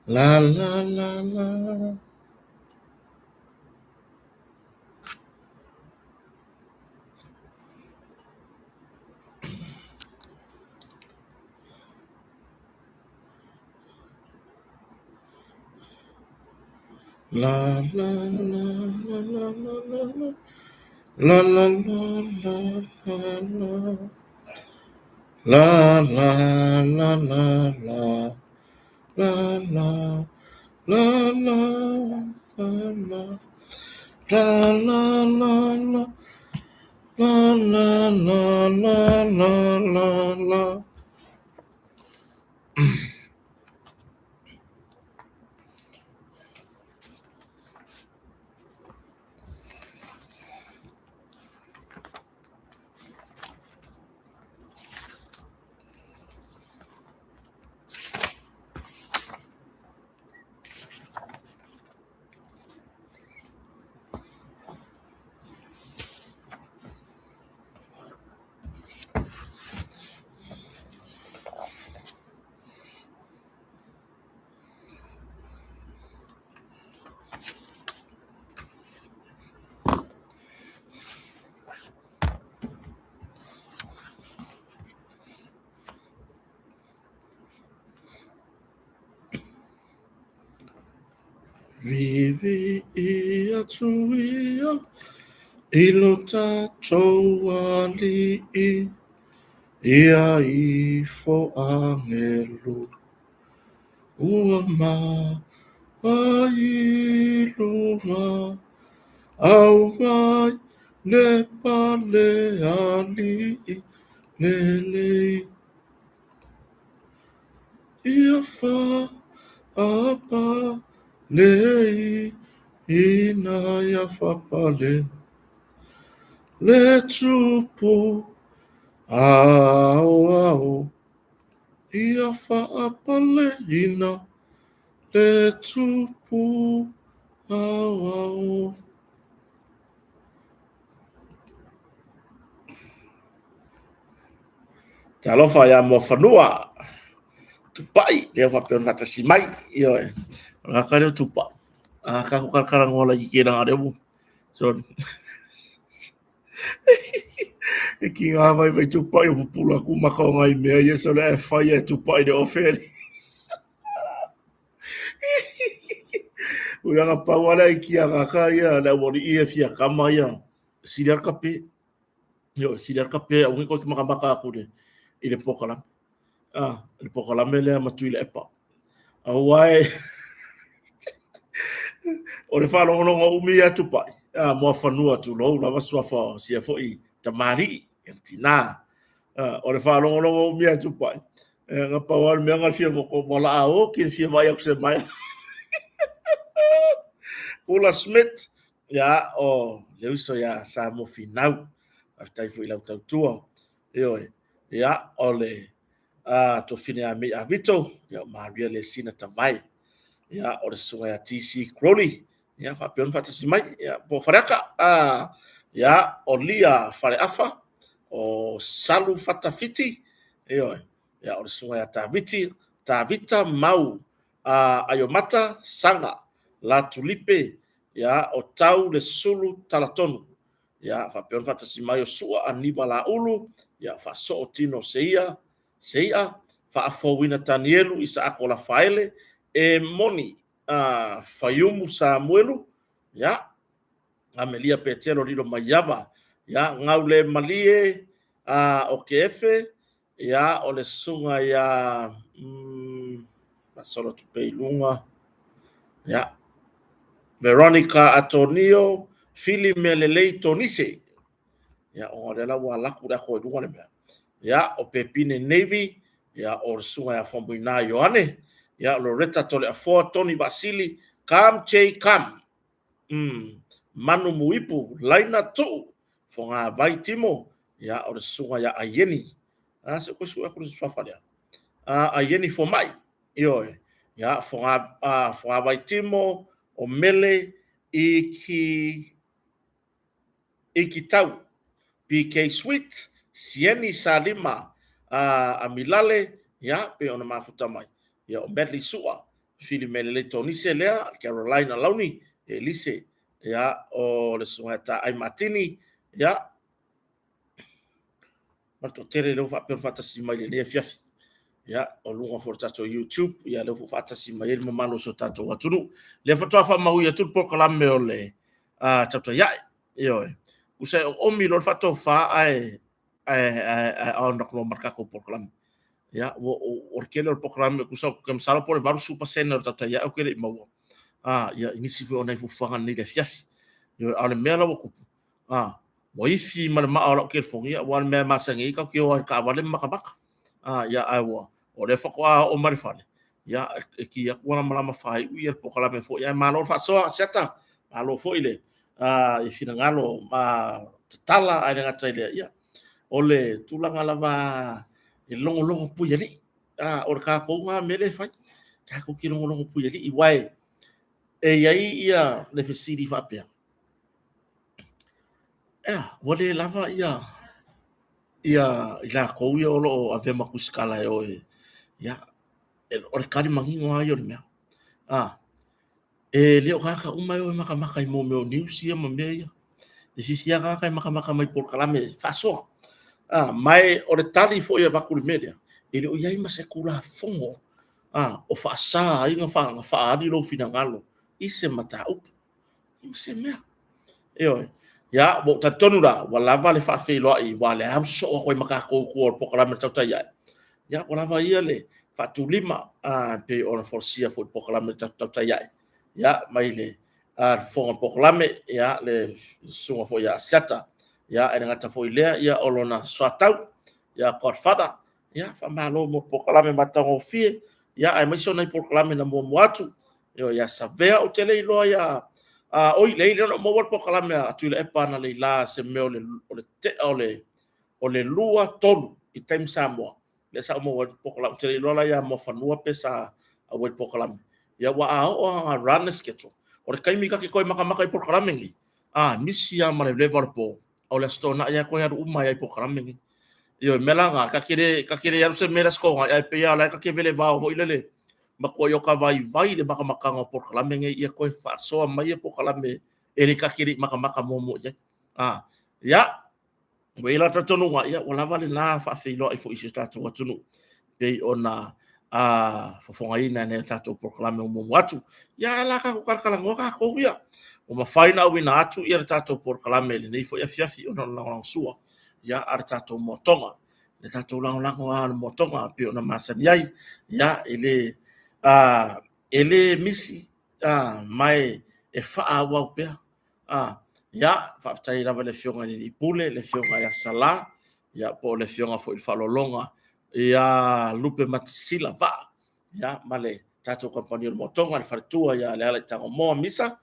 La la la la. La la la la la la la la. La la la la la la. La la la la la. La la la la la la. La la la la. La la la la la la la. Vivi ia tuia ilota toali ia I fo angelu ua ma ai lunga au mai le pale ali lele ia fa apa lei ina ia fa pale le tupu au au ia fa apa le ina le tupu au au. Te alofa ia mo whanua tupai le fa pe fata simai io nga ka le tupa ka ko kara ngola I kira ngare mu so e ki ngā vai tupai o pupula ku maka o ngai mea ia so le e whai e tupai de oferi ua nga pauala I ki a ngaka ia le wori ia fia kama ia siriar kape io siriar kape au ko ki maka aku de I le pokala le pokala mele matui le epa au ai o le whanongononga umi atu pai. Mua whanua tu lou, lava suafa sia foi tamari, e tina. O le whanongononga umi atu pai. Ngā pauar mea ngā fia moko mola a o, ki fia mai aku se mai. Paula Smith, ya o le uso ya sa mo finau. Aftai foi lau tau tua. Ioe, ya o le to fine a me a vito, ya Maria le sina tamai. Ya o le sunga ya TC Crowley. Ya fa peon fata si mai ya po faraka ya o lia fare afa o salu fata fiti yo ya o sunga ya tavita mau ayo mata sanga la tulipe ya o tau le sulu talatonu ya fa peon fata si mai o sua anima la ulu ya fa so o tino seia fa afowina tanielu isa akola faile e moni Fayumu Samuelu, ya, Amelia Petelo Lilo Mayaba, ya, Ngaule Malie, Okefe, ya, ole sunga ya, Masolo Tupeilunga, ya, Veronica Antonio, Philly Melelei Tonise, ya, Orela Walaku da Koidunga Mea, ya, o Pepine Navy, ya, o sunga ya Fombuina Yohane, ya, Loretta Tole Afo, Tony Vasili, Kam Che Kam, Manu Muipu, Laina Tu, Fonga Vai Timo, ya o sunga ya Ayeni. Se ko su ko su fa Ayeni fo mai. Yo, ya fonga Vai Timo o mele iki tau. PK Sweet, Sieni Salima, Amilale, ya pe ona mafuta mai. Ya o Medley Sua, Filimele le tonise lea Carolina Launi Elise ya o le suata ai matini ya marto tere lo fa per fata si mai le fiafi ya o lunga for tato YouTube ya le fata si mai le mamalo so tato watunu le foto fa mau ya tu program me ole tato ya yo usa o mi lo fato fa ai on no marca ko program ya o kele o program ku sa kam sala por baru super senior tato ya o kele mau ya inisi fo ona fu fanga ni le fiafi yo ale mela wo kupu mo ifi mal ma ala ke fongi wan me masangi ka ki o ka wale makabaka ya aiwa o le fako o marifale ya ki ya wana mala mafai u yer pokala me fo ya malo fa so seta malo fo ile i fina ngalo ma tala ai nga tele ya ole tulanga lava i longo longo pu yali o ka ko nga mele fa ka ko ki longo longo pu yali i wai e yai ia le fesiri fa pe wale lava ia ila ko ia lo ave makuskala yo ya o le kari mangingo ai o le mea leo kaka uma yo maka maka i mo me news ia ma mea ia e fifia kaka i maka maka mai por kalame faso mai o le tali fo ia bakul media ele o yai mase kula fongo o fa sa inga fa ali lo fina ngalo ise mata up ise mea yo ya bo ta tonu la wala vale fa fe lo i wale am so ko maka ko ko programa ta ya ya wala va ia le fa tu lima pe on forcia fo programa ta ya mai le fo programa ya le so fo ya sata ya ena ngata fo ile ya olona so tau ya godfather ya fa malo mo programa matango fie ya ai mai so na programa na mo watu yo ya savea o tele lo ya oi le no mo por kalame atu le epa na le la se me o le lua tolu i time Samoa le sa mo por kalame te lo la ya mo fanua pesa a wel por kalame ya wa o run schedule o le kai mika ke koi maka maka i por kalame ngi misi ya ma le po o le stona ya ko ya uma ya por kalame ngi yo melanga ka kire ya se mera sko ya pe ya la ka ke vele va ho ile ma ko yo ka vai le maka maka ngo por kalame nge ia ko fa so mai por kalame ele ka kiri maka maka momo ya ya we la tatonu wa ya wala vale la fa fe lo ifo isu tatu watunu pe ona fo fonga ina ne tatu por kalame mo watu ya la ka ko kala ngoka ko ya o ma faina wina atu ia tatu por kalame le nei fo ya fiafi ona la sua ya ar tatu motonga le tatu lang motonga pe ona masani ai ya ele misi mai e faa wa pe ya fa tai la le fionga ni pule le fionga ya sala ya po le fionga fo il falolonga ya lupe matisila ba ya male tato kompani o motonga le fartua ya le ala tango mo misa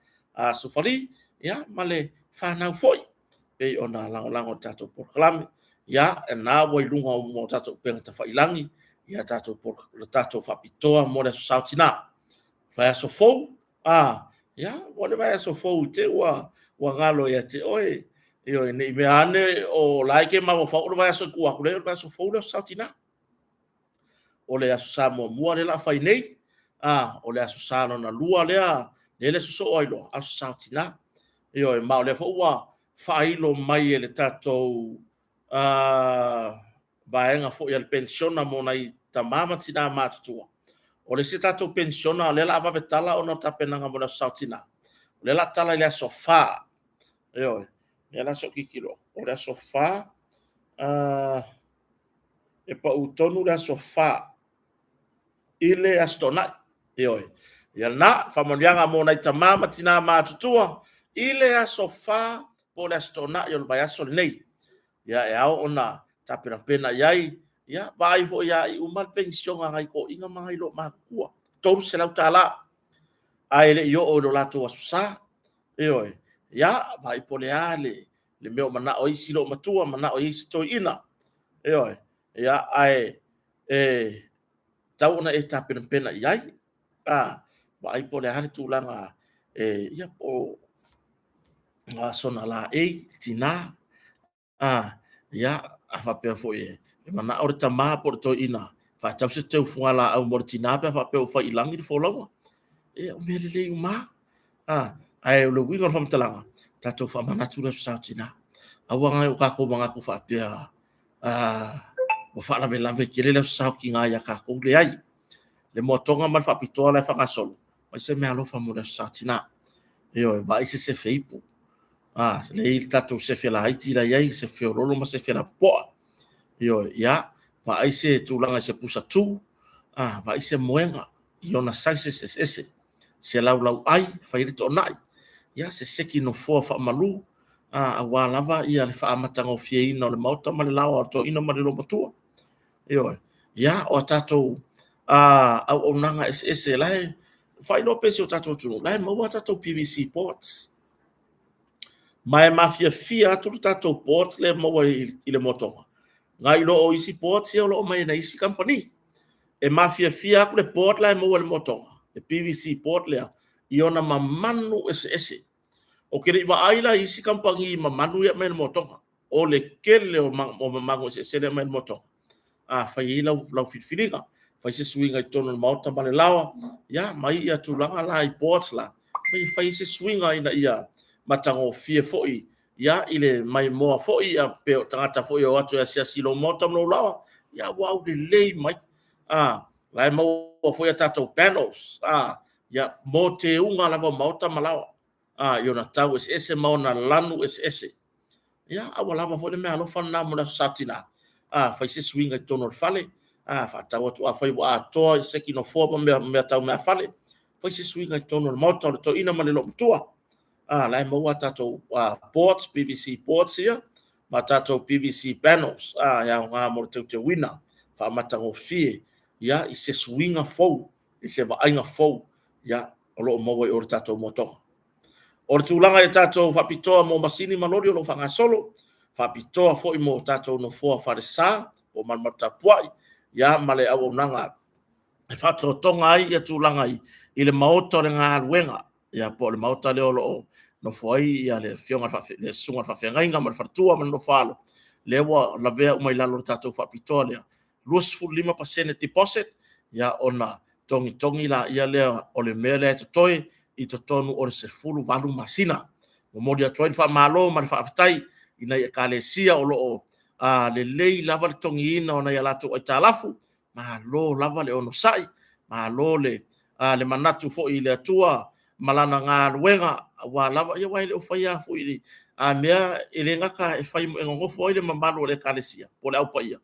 sufari ya male fa na foi pe ona lango tato por klame ya na wo lunga mo tato pe ta fa ilangi ya tato por tato fa pitoa mo le sautina fa so fo ya wale vai so fo te wa ngalo ya te oi yo ni me ane o like ma fo o vai so ku a kule vai so fo le sautina o le aso mo mo le la fa nei o le aso na lua le so oi lo aso sautina yo e ma le fo wa fa ilo mai le tato baenga fo ya pensiona mo nai tamama tina matutua o le tato pensiona le la va vetala o no tapenanga mo na sautina le la tala le sofa yo le la so kikilo o le sofa e pa utonu le sofa ile astona yo ya na famolianga mo na tamama tina matutua ile a sofa po le astona yo ba so nei ya e au ona tapena pena yai ya vai fo ya i umal pension ngai ko inga mai lo makua tou se lau tala ai le yo o lo lato asa yo ya vai po le ale le meo mana o isi lo matua mana o isi to ina yo ya ai tau na e tapena pena yai vai po le ale tulanga ya po sona la tina ya afa pe fo e mana o ta ma por to ina fa tau se tau fuala au mortina pe fa pe fa ilangi fo lawa e o mele le uma ai o le winga fam talanga tato fa manatu le sautina awanga o ka ko manga ku fa pia o fa la vela ve kele le sau ki nga ya ka ko le ai le motonga mal fa pitoa le fa ka solo mai se me alo fa mo le sautina yo vai se feipo le il tato se fe la haiti la yai se fe lolo ma se fe la po yo ya va ai se tulanga se pusa tu va ai se moenga yo na sai se lau ai fa i to nai ya se seki no fo fa malu a wa lava ia le fa matanga o fie ina le mauta ma le lawa to ina ma le lo matua yo ya o tato au nanga ss lai fa i lo pesi o tato tu lai mo tato PVC ports mai mafia fia tu tato ports le mo i le motonga ngai lo o isi ports ia lo mai na isi company e mafia fia ku le port lai mo le motonga e PVC port le iona mamanu ss o kere iwa aila isi kampangi mamanu ya mel motonga o le kele o mamango ss le mel motonga fa ila lau fitfilinga fa se swinga i tono mauta male lawa ya mai ia tulanga la i port la mai fa se swinga ina ia matango fie foi ya ile mai moa foi ya pe tangata foi o atu ya sia silo mauta mlo lawa ya wow de lei mai lai mo foi tato panels ya mo te unga lava mauta malawa yo na tau ese mau na lanu ese ya awa lava foi me alo fa na mo na satina fa se swinga i tono fale fa tau tu fa wa to se ki no fo me tau me fale fa se swinga i tono mauta to ina male lo tua lai mo wa tato ports PVC ports here ma tato PVC panels ya nga mo te wina fa matango fie ya i se swinga fo i se va ainga fo ya o lo mo o tato motonga o le tūlanga e tato whapitoa mo masini malori o lo whanga solo whapitoa fo i mo tato no fua whare sā o manmata puai ya male au nanga e whato tonga ai e tūlanga i le maota le ngā luenga ya po le maota le olo no foi ya le fionga le sunga whawhenga inga ma le whatua ma no whalo le wa la vea umai lalo tato whapitoa lea 25% deposit ya ona tongi la ia lea o le mea lea toi i to tonu o se fulu valu masina mo modi atoa fa malo ma fa aftai ina ya kalesia o lo le lei lava le tongi ina ona ya lato o talafu ma lo lava le ono sai ma lo le le manatu fo i le atua malana nga luenga wa lava ya wai le o faia fo i mea ele ngaka e fai mo ngofo ile mamalo le kalesia po le au paia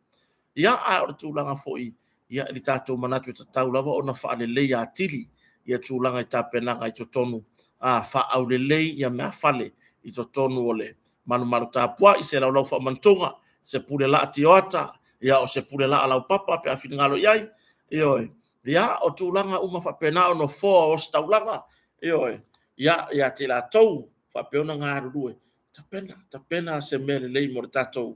ya o tulanga fo i ya li tato manatu tau lava ona fa le lei atili ia tūlanga i tāpenanga i totonu wha aurelei ia mea fale i totonu o le manumaru tāpua i se laulau wha mantunga se pule la ati oata ia o se pule la alau papa pe a whingalo iai ioi ia o tūlanga uma wha pena o no fōa o staulanga ioi ia te la tau wha peona ngā rurue tapena se mele lei mo le tātou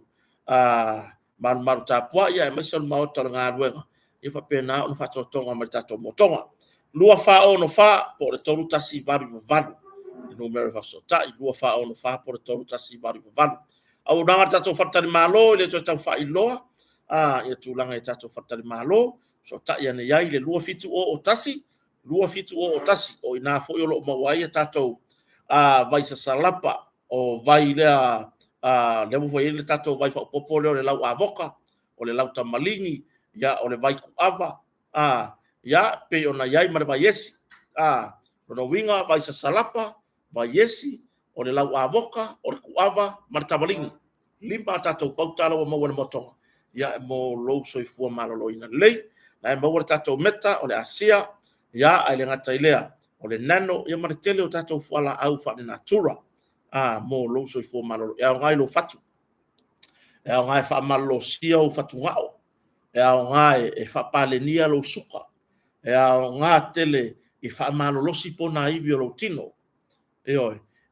manumaru tāpua ia e maisal maota ngā ruenga i wha pena o no wha totonga ma le tātou motonga lua fa ono fa po le tolu tasi valu valu no mere fa so ta lua fa ono fa po le tolu tasi valu valu au nanga tato fatali malo le to ta fa ilo ia tulanga e tato fatali malo so ta ia ne ia le lua fitu o tasi o ina fo yo lo mawai tato vai sa salapa o vai le le mo foi le tato vai fa popolo le lau avoka o le lau tamalingi ya o le vai ku ava ya pe ona yai mare vai esi no winga vai sa salapa vai esi o le lau avoka o le kuava mare tamalingi limba tato pautala o mo motonga ya mo lo soifua malolo ina lei na mo tato meta o le asia ya ai le ngata ilea o le nano ya mare tele o tato fuala au fa na natura mo lo soifua malolo ya ngai lo fatu ya ngai fa malo sia o fatu ngao ya ngai e fa palenia lo suka ngā tele i whaamalolosi pona iwi o lo tino.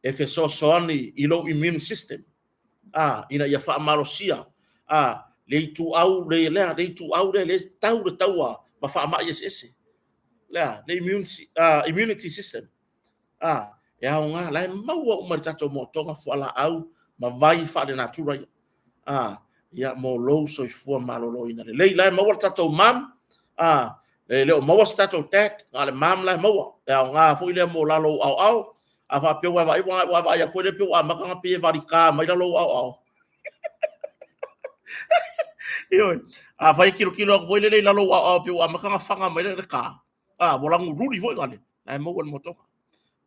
E ke soani i lo immune system. Ina ia whaamalosia. Le tu au le lea, le tu au le tau le taua ma whaama i ese. Lea, le immunity system. E au ngā, lai maua umari tato mo tonga whala au ma vai whaare natura ia. Ia mo lo so i fua malolo ina le. Lai maua tato mam. le o maua stato tat ngale mamla maua ya nga fu ile mo lalo au ava pe wa wa ya ko le pe wa maka pe varika mai lalo au yo a vai kilo ko le lalo au pe wa maka fanga mai le ka bolang ruri foi ngale lai mo won moto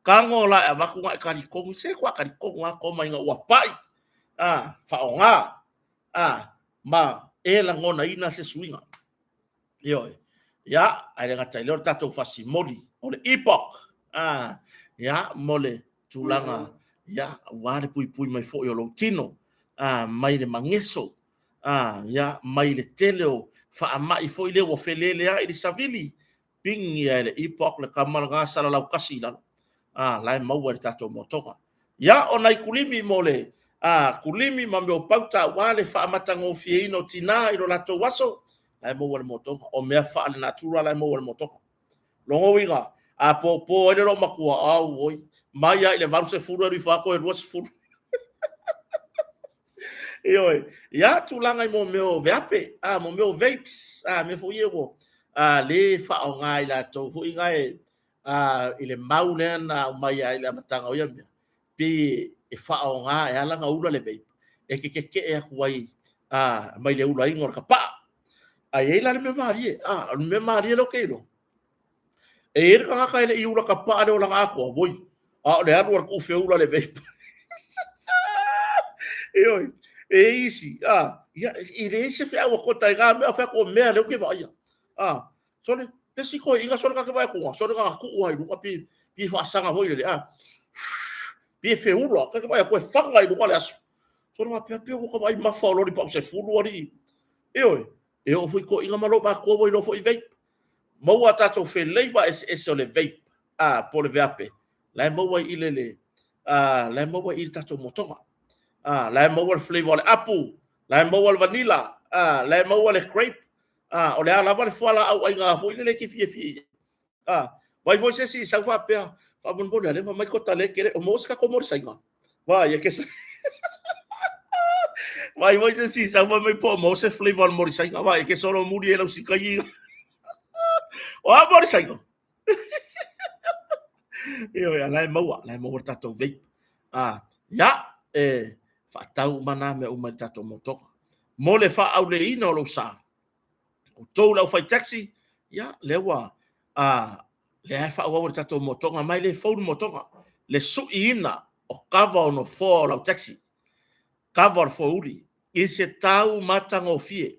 kango la ava ku ngai kari ko se kwa kari ko nga ko mai nga wa pai fa onga ma e la ngona ina se swinga yo ya ai nga tai lo tato fasi moli ole epoch ya mole tulanga ya wale pui mai fo yo lo tino mai le mangeso ya mai le teleo fa mai fo ile wo felele ya ile savili ping ya le epoch le kamal nga sala lau kasi la lai mau le tato motoka ya onai kulimi mole kulimi mambe o pauta wale fa matango fieino tina ilo lato waso lai mo wale motoka o mea fa le natura lai mo wale motoka longo winga po ele lo makua oi mai ai le varu se furu ri fa ko e ruas furu yo ya tulanga mo meo veape mo meo vapes me fo yewo le fa o ngai la to fu ngai ile maule na mai ai la matanga o yamia pe e fa o nga e ala nga ula le vape e ke e kuai mai le ula ingor ka pa ai la me marie lo ke lo e ka ka ile ula ka pa le ola ko voi le arwar ku fe ula le vape yo isi ya ire se fe awa ko tai ga me fa ko me le ke vai so le si ko inga so ka vai ko so ka ku ai lu pi fa sanga voi le pi fe ula ka vai ko fanga i lu le asu so ma pe ko vai ma fa lo ri pa se fulu ri e o foi ko inga malo ba ko voi lo foi vape mo wa tato fe leiva es so le vape po le vape la mo wa ile la mo wa ile tato motonga la mo wa flavor le apple la mo wa vanilla la mo wa le grape o le ala va le foala au inga fo ile ke fi vai voi se si sa fa pe fa bon bon le va mai ko tale ke o mosca ko mor sainga va ya ke vai voi se si sa va mai po mo se flavor mor sainga va ke solo muri e lo si kai o mor sainga yo ya la mo tato vape ya fa tau mana me o mai tato motoka mo le fa au le ino lo sa o tou lau fai taxi ya lewa le fa o tato motoka mai le phone motoka le su ina o kava no fo lau taxi kava fo uri i se tau matango fie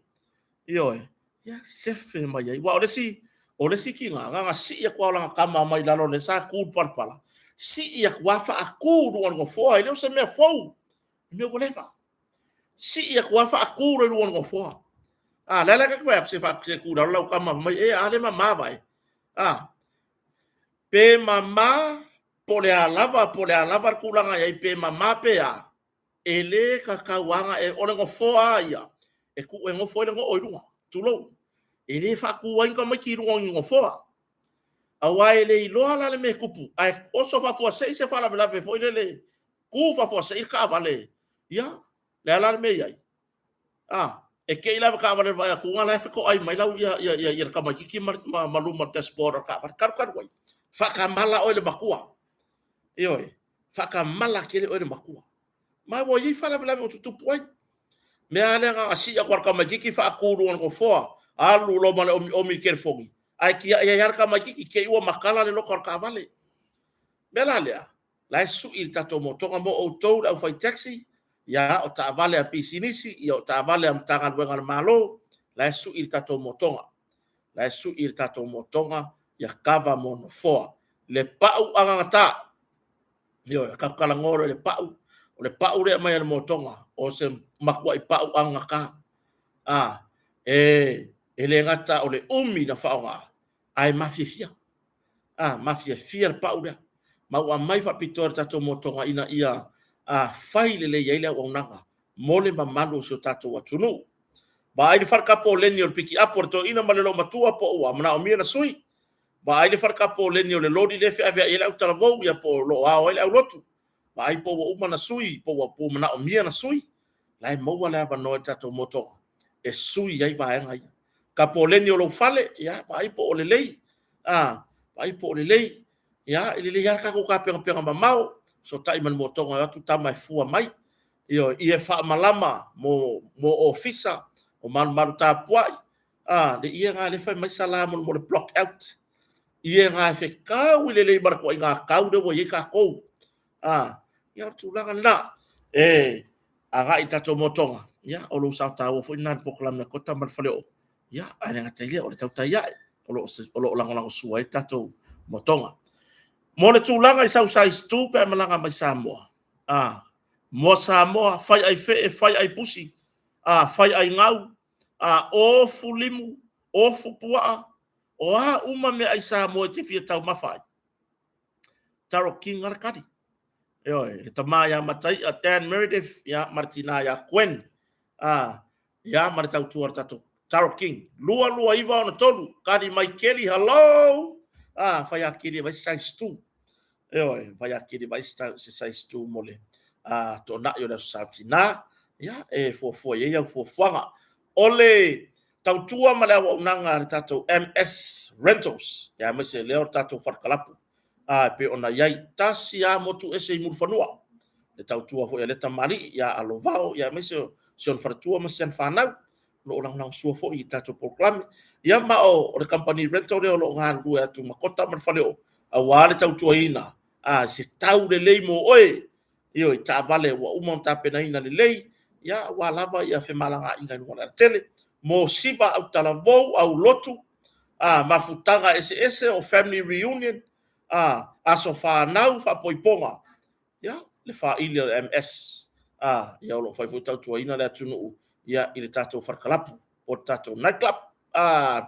yo ya sefe mai ai wa o le si ki nga si ya kwa la kama mai lalo le sa ku parpala si ya kwa fa aku ruan go fo ai le se me fo me go lefa si ya kwa fa aku ruan go fo la ka kwa se fa se ku la kama mai ale mama vai pe mama pole alava ku la ai pe mama pe ele ka kawanga e ole go fo ai e ku e go fo le go oirunga tulo ele fa ku wa inga mai ki ngo fo awai le loa la le me kupu ai oso fa fo se fa la fo le ku fa fo se ka vale ya le ala me ai e ke ila ka vale va ku ngala fa ko ai mai la ya ka mai ki maluma te sport ka kar wai fa ka mala o le bakua yo fa ka mala ke le o le bakua mai wo yi fa la o tu poi me ale nga si ya ka mai ki fa ku ru ngo fo alu lo male o mi ker fogi ai ki ya yar ka mai ki ke wa makala le lo kor ka vale bela le la su il tato motonga mo o tou au fai taxi ya o ta vale a pisinisi ya o ta vale am tangan wengal malo la su il tato motonga ya kava mon fo le pau angata yo ka kala ngoro le pau le mai le motonga o se makua i pau angaka ele ngata o le umi na faonga ai mafia fia pau le ma wa mai fa pitor tato motonga ina ia fai le ile o nanga mole ma malu so tato watunu ba ai farka po lenio piki aporto ina malelo matua po wa mana o mia sui ba ai farka po lenio le lodi le fa ia ile utala vo ia po lo a ile lotu ba ai po o mana sui po mana o mia na sui lai mo wala va no tato motonga e sui ai va ngai ka poleni o lo fale ya vai po o le lei vai po o le lei ya ile le ya ka ko ka penga mamao so tai man mo tonga atu tama e fua mai ia fa malama mo ofisa o mal ta puai le ia nga le fa mai sala mo le block out ia nga fe ka wile le bar ko nga ka de wo ye ka ko ia tu langa na aga ita to motonga ya o lo sa ta wo fo ina ko klam na kota mal fale o ya ana nga tele o le tau ta ya o lo lang suai ita to motonga mo le tu langa isa usai stu pe malanga mai Samoa mo Samoa fai ai fe fai ai pusi fai ai ngau o fulimu o fupua o uma me ai Samoa te fia tau mafai taro king arkadi le tamaya matai a Dan Meredith ya Martina ya Quen ya maritau tuar tato Taro King lua iwa ona tolu kadi mai Kelly hello fai akiri vai sai stu vai akiri vai sai stu mole to na yo le satina ya fo ye ya fo fanga ole tau tua mala wa unanga tato MS Rentals ya me se leo tato farkalapu pe ona yai tasi a motu ese mul fanua le tau tua fo le tamali ya alovao ya me se on fartua ma sen fanau lo lang sua fo i tato proclam ya ma o le company rental le lo ngal lu atu makota man faleo a wale tau tua ina se tau le leimo oe io ta vale wa umonta pena ina le lei ya wa lava ya fe malanga inga no la tele mo siba au talavo au lotu mafutanga ese o family reunion aso fa nau fa poiponga ya le fa ile MS ya lo fa futa tu ina le tunu ya ile tato farkalapu o tato nightclub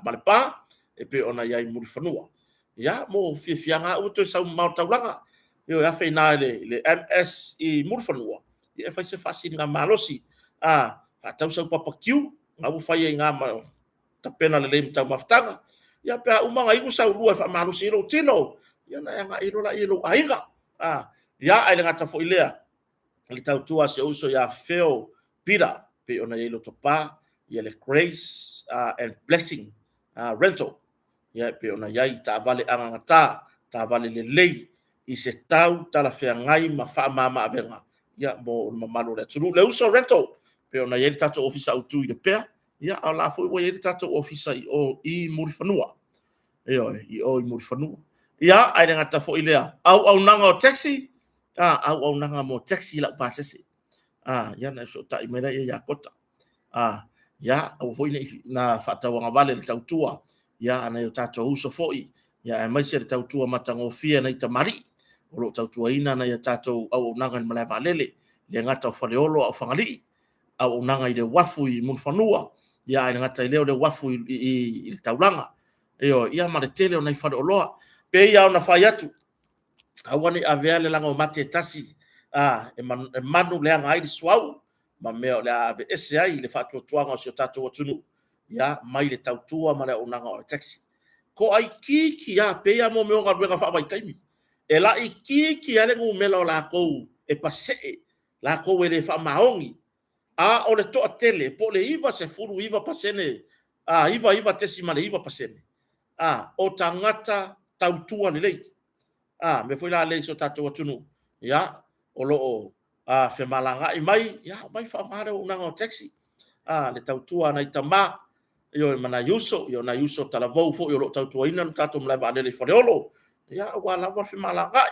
malpa e pe ona ya muri fanua ya mo fianga o to sa mau taulanga yo ya fe na le MS i muri fanua ya fa se fasi nga malosi fa tau sa papa kiu nga bu fa ye nga ma tapena le lem tau maftanga ya pe umanga iku sa lua fa malosi ro tino ya na nga ilo la ilo ainga ya ai ngata fo ilea le tau tua se uso ya feo pira pe ona ilo topa ya le grace and blessing rental ya pe ona ya ta vale angata ta vale le lei i se tau tala fea ngai ma fa mama avenga ya mo mamalo le tulu le uso rental pe ona ya tato office autu i de pe ya ala fo ya tato office i murifanua i murifanua ya ai ngata fo ilea au nanga o taxi au nanga mo taxi la pasese ya na so ta imera ya kota ya au foi na fata wanga vale le tautua ya ana yo tato uso foi ya mai se le tautua matango fia na itamari o lo tautua ina na ya tato au nanga ni malava lele le ngata faleolo au fangali au nanga ile wafu i munfanua ya ina ngata ile le wafu i taulanga ia ma le tele ona i fale oloa pe ia ona fai atu awani aveale langa o mate tasi e manu le anga i swau ma meo le ave ese ai le fatu tuanga o tato o tunu ya mai le tautua ma le unanga o taxi ko ai kiki ya pe ia mo meo nga fa vai kaimi e la i kiki ale ngu melo la ko e pase la ko e le fa maongi o le to tele po le iva se furu iva pasene iva tesi ma le iva pasene o tangata tautua le lei me foi la lei so tato tunu ya o lo fe malanga i mai ya mai fa mare unanga o taxi le tautua na itama yo mana yuso yo na yuso tala vou fo yo lo tautua ina tato mla va le fореolo ya wala va fe malanga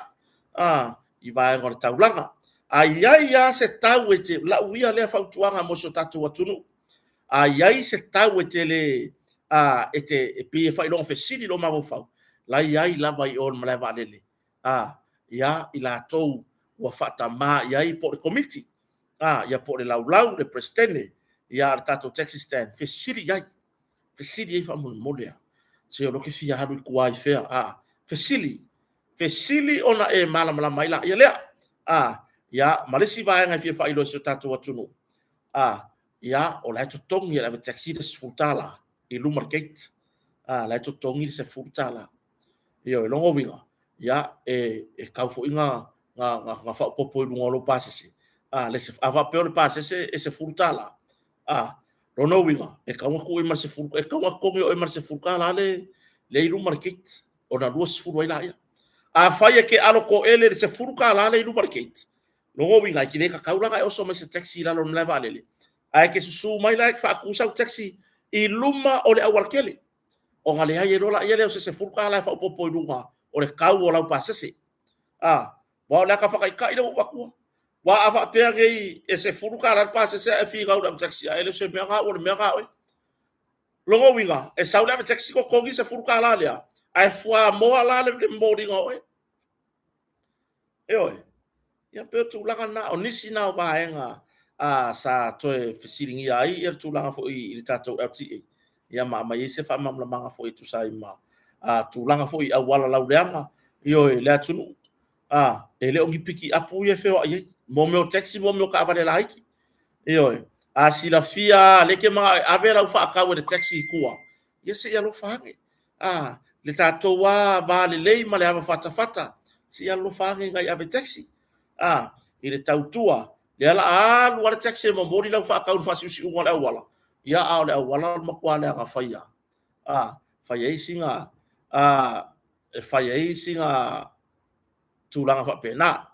i vai ngor taulanga ai ya se tau te la uia le fa tuanga mo so tato tunu ai se tau te le ete e pe fa ilong fe sili lo ma vo fa la ai la vai on mla va le ya ila tou wa fata ma ya i po committee ya po le lau le presidente ya tato taxi stand fe siri ya fa mo molia se lo ke fia halu ku ai fe fe sili ona e mala mai la ya le ya malesi va nga fi fa ilo so tato watunu ya o la to tong ya le taxi de sfutala i lumar gate la to tong i se futala yo longo winga ya e kau fo inga nga fa popo i lungo lo pasese le se ava pe le pasese e se furtala rono winga e kaunga ku e mar se fulu e kaunga kongi o e mar se fulka la le ilu market ona lua se fulu ila ia a fai ke alo ko ele se fulka la le ilu market no winga ki le ka kaula ga oso me se taxi la lo mleva lele ai ke susu mai la fa akusa taxi i luma o le awal kele o ngale ai rola ia le se fulka la fa popo lunga o le kau o la pasese wa la ka fa kai le wa wa ava te ngai e se fulka la pasese e fi ga o taxi ai le se me ga o le me ga longo winga e saula me taxi ko kongi se fulka la le ai fua mo la le mbodi ngo oi ia pe tu langa na o nisi na o vaenga sa toe fisiringi ai tu langa fo i tato LTA ia ma mai se fa mamla manga fo tu sai ma tu langa fo i awala lauleanga io le atunu e le ongi piki apu ia feo ai mo me taxi mo me ka vale lai io sila fia le ke ma avera fa ka we taxi kuwa ia se ia lo fange le tato wa vale lei ma le ava fata fata si ia lo fange ngai ave taxi i le tautua le ala alu ala taxi mo mori lau fa ka fa si wala wala ia au le wala ma kwa le ga faia faia isinga e faia isinga tulanga fa pena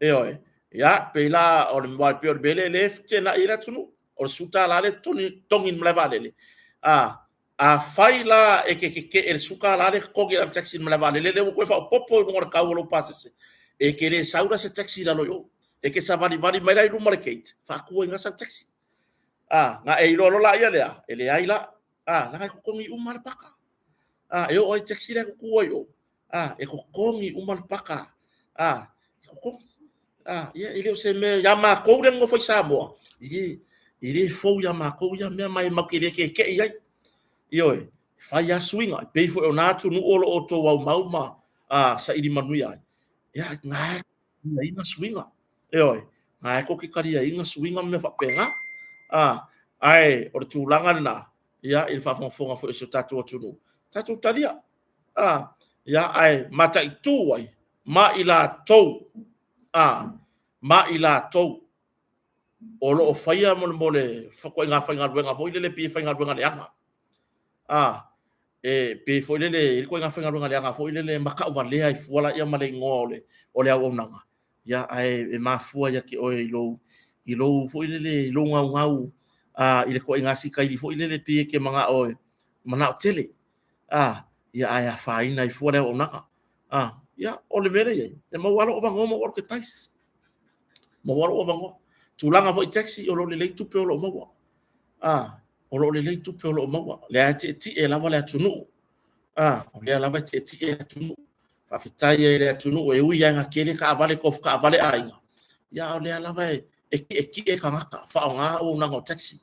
oi ya pela o le mo pe o bele le tena ira tunu o suta la le tongin mleva le a faila e ke el suka la le ko ke taxi mleva le ko fa popo no ka wo pasese e ke le saura se taxi la lo yo e ke sa vali mai lai lu market fa ku nga sa taxi nga e lo la ia le ele ai la la ko ngi umar paka e o taxi la ku yo e ko kongi umar paka ko ia ile se me ya ma ko le ngo foi sa mo ile fo ya ma ko ya me mai ma ke ke ia yo fa ya swinga pe fo na tu no olo o to wa mauma sa idi manuia ya nga ina swinga oi nga ko ki karia inga swinga me fa penga ai o tu langa na ya il fa fonga fo so tatu tu no tatu talia ya ai mata itu ai ma ila to ma ila to o lo faia mo le fo ko nga fa nga fo ile le pi fa nga le anga e pe fo ile le ko nga fa nga le anga fo ile le maka wa le ai fuala ia ma le ngole o le au nanga ya ai e mafua ya ki o ilo fo ile le lo ngau ile ko nga si kai fo ile le pe ke manga o mana tele ya ai fa ina i fo le o nanga ya o le mere ye e mo walo o vango mo ke tais mo walo o vango tu langa fo taxi o lo le tu pe o lo mo o lo le tu pe o lo mo le ti e la vale tu no o le la va ti e tu no fa fitai e le tu no e ui nga kele ka vale ko ka vale ainga ya o le la va e ki e ka ngaka fa nga o na taxi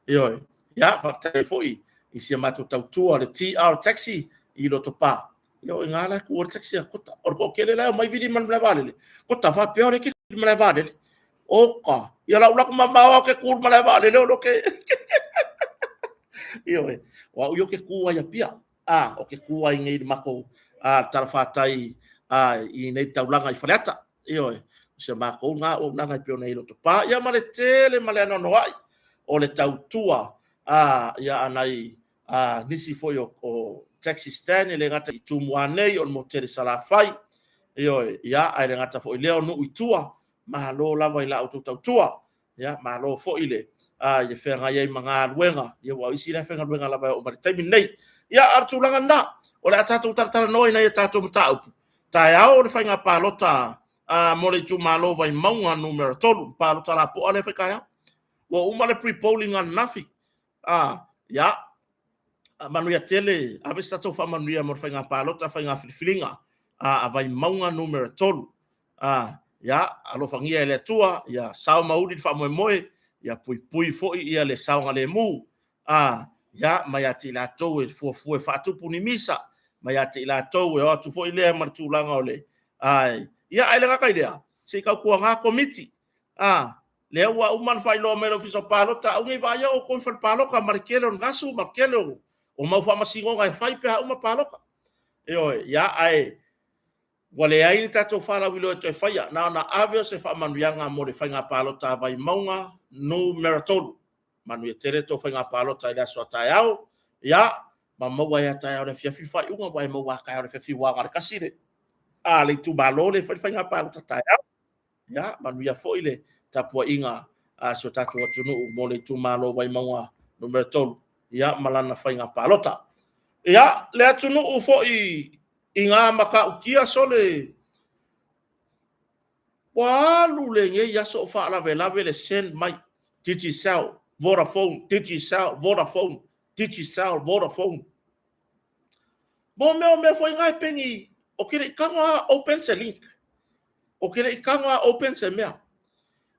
yo ya fa tai fo i si mato tau tu le TR taxi i lo to pa yo nga la ku taxi ko ta o ko kele la mai vidi man vale ko ta fa pe o ke man vale oka ya la ula kuma mawa ke kur mala vale lo ke yo wa yo ke ku ya pia o ke ku ai ngai mako tarfa tai i nei taulanga i falata yo se mako nga o nga pe nei lo to pa ya male tele male no no ai o le tautua ya anai nisi fo yo o taxi stand le ngata i tumu anei on motel sala fai yo ya ai le ngata fo le no itua malo lava ila auto tautua ya malo fo ile ye fenga ye manga luenga ye wa isi le fenga luenga lava o maritime nei ya artulanga na o le tatu tartara noi na ye tatu mtau ta ya o le fenga palota mo le tu malo vai maunga numero tolu palota la po ale feka ya wo uma le pre polling on nothing ya manu ya tele ave sta to fa manu ya mo fenga palota fenga filinga vai maunga numero tolu ya alo fangia le tua ya sao maudi fa moe ya pui fo ia le sao ngale mu ya mayati la to e fo fa tu puni misa mayati la to e o tu fo ile mar tu langa ole ya ai lenga kai dia se ka ku nga committee le wa uman fa lo mero fiso palo ta ungi va ya o ko fa palo ka markelo ngasu markelo o mau fa masingo ga fa pe uma palo yo ya ai wale ai tato fala wilo to faya na avio se fa manuanga mo le fanga palo ta vai maunga no meratolu manu e tere to whainga palota i laso tai au, ia, ma maua ia tai au le fiafi whai unga wai maua kai au le fiafi wanga le kasire. Le tu malo le whainga palota tai au, ia, manu ia fo ile tapua inga so tatu atunu mo le tu malo wai maua numero tolu, ia, malana whainga palota. Ia, le atunu ufo i ngā maka ukia so le walu le nge ia so wha lave le send mai Digicel, Vodafone, Digicel, Vodafone, Digicel, Vodafone. Mo me foi ngai pengi o kere ikanga open se link. O kere ikanga open se mea.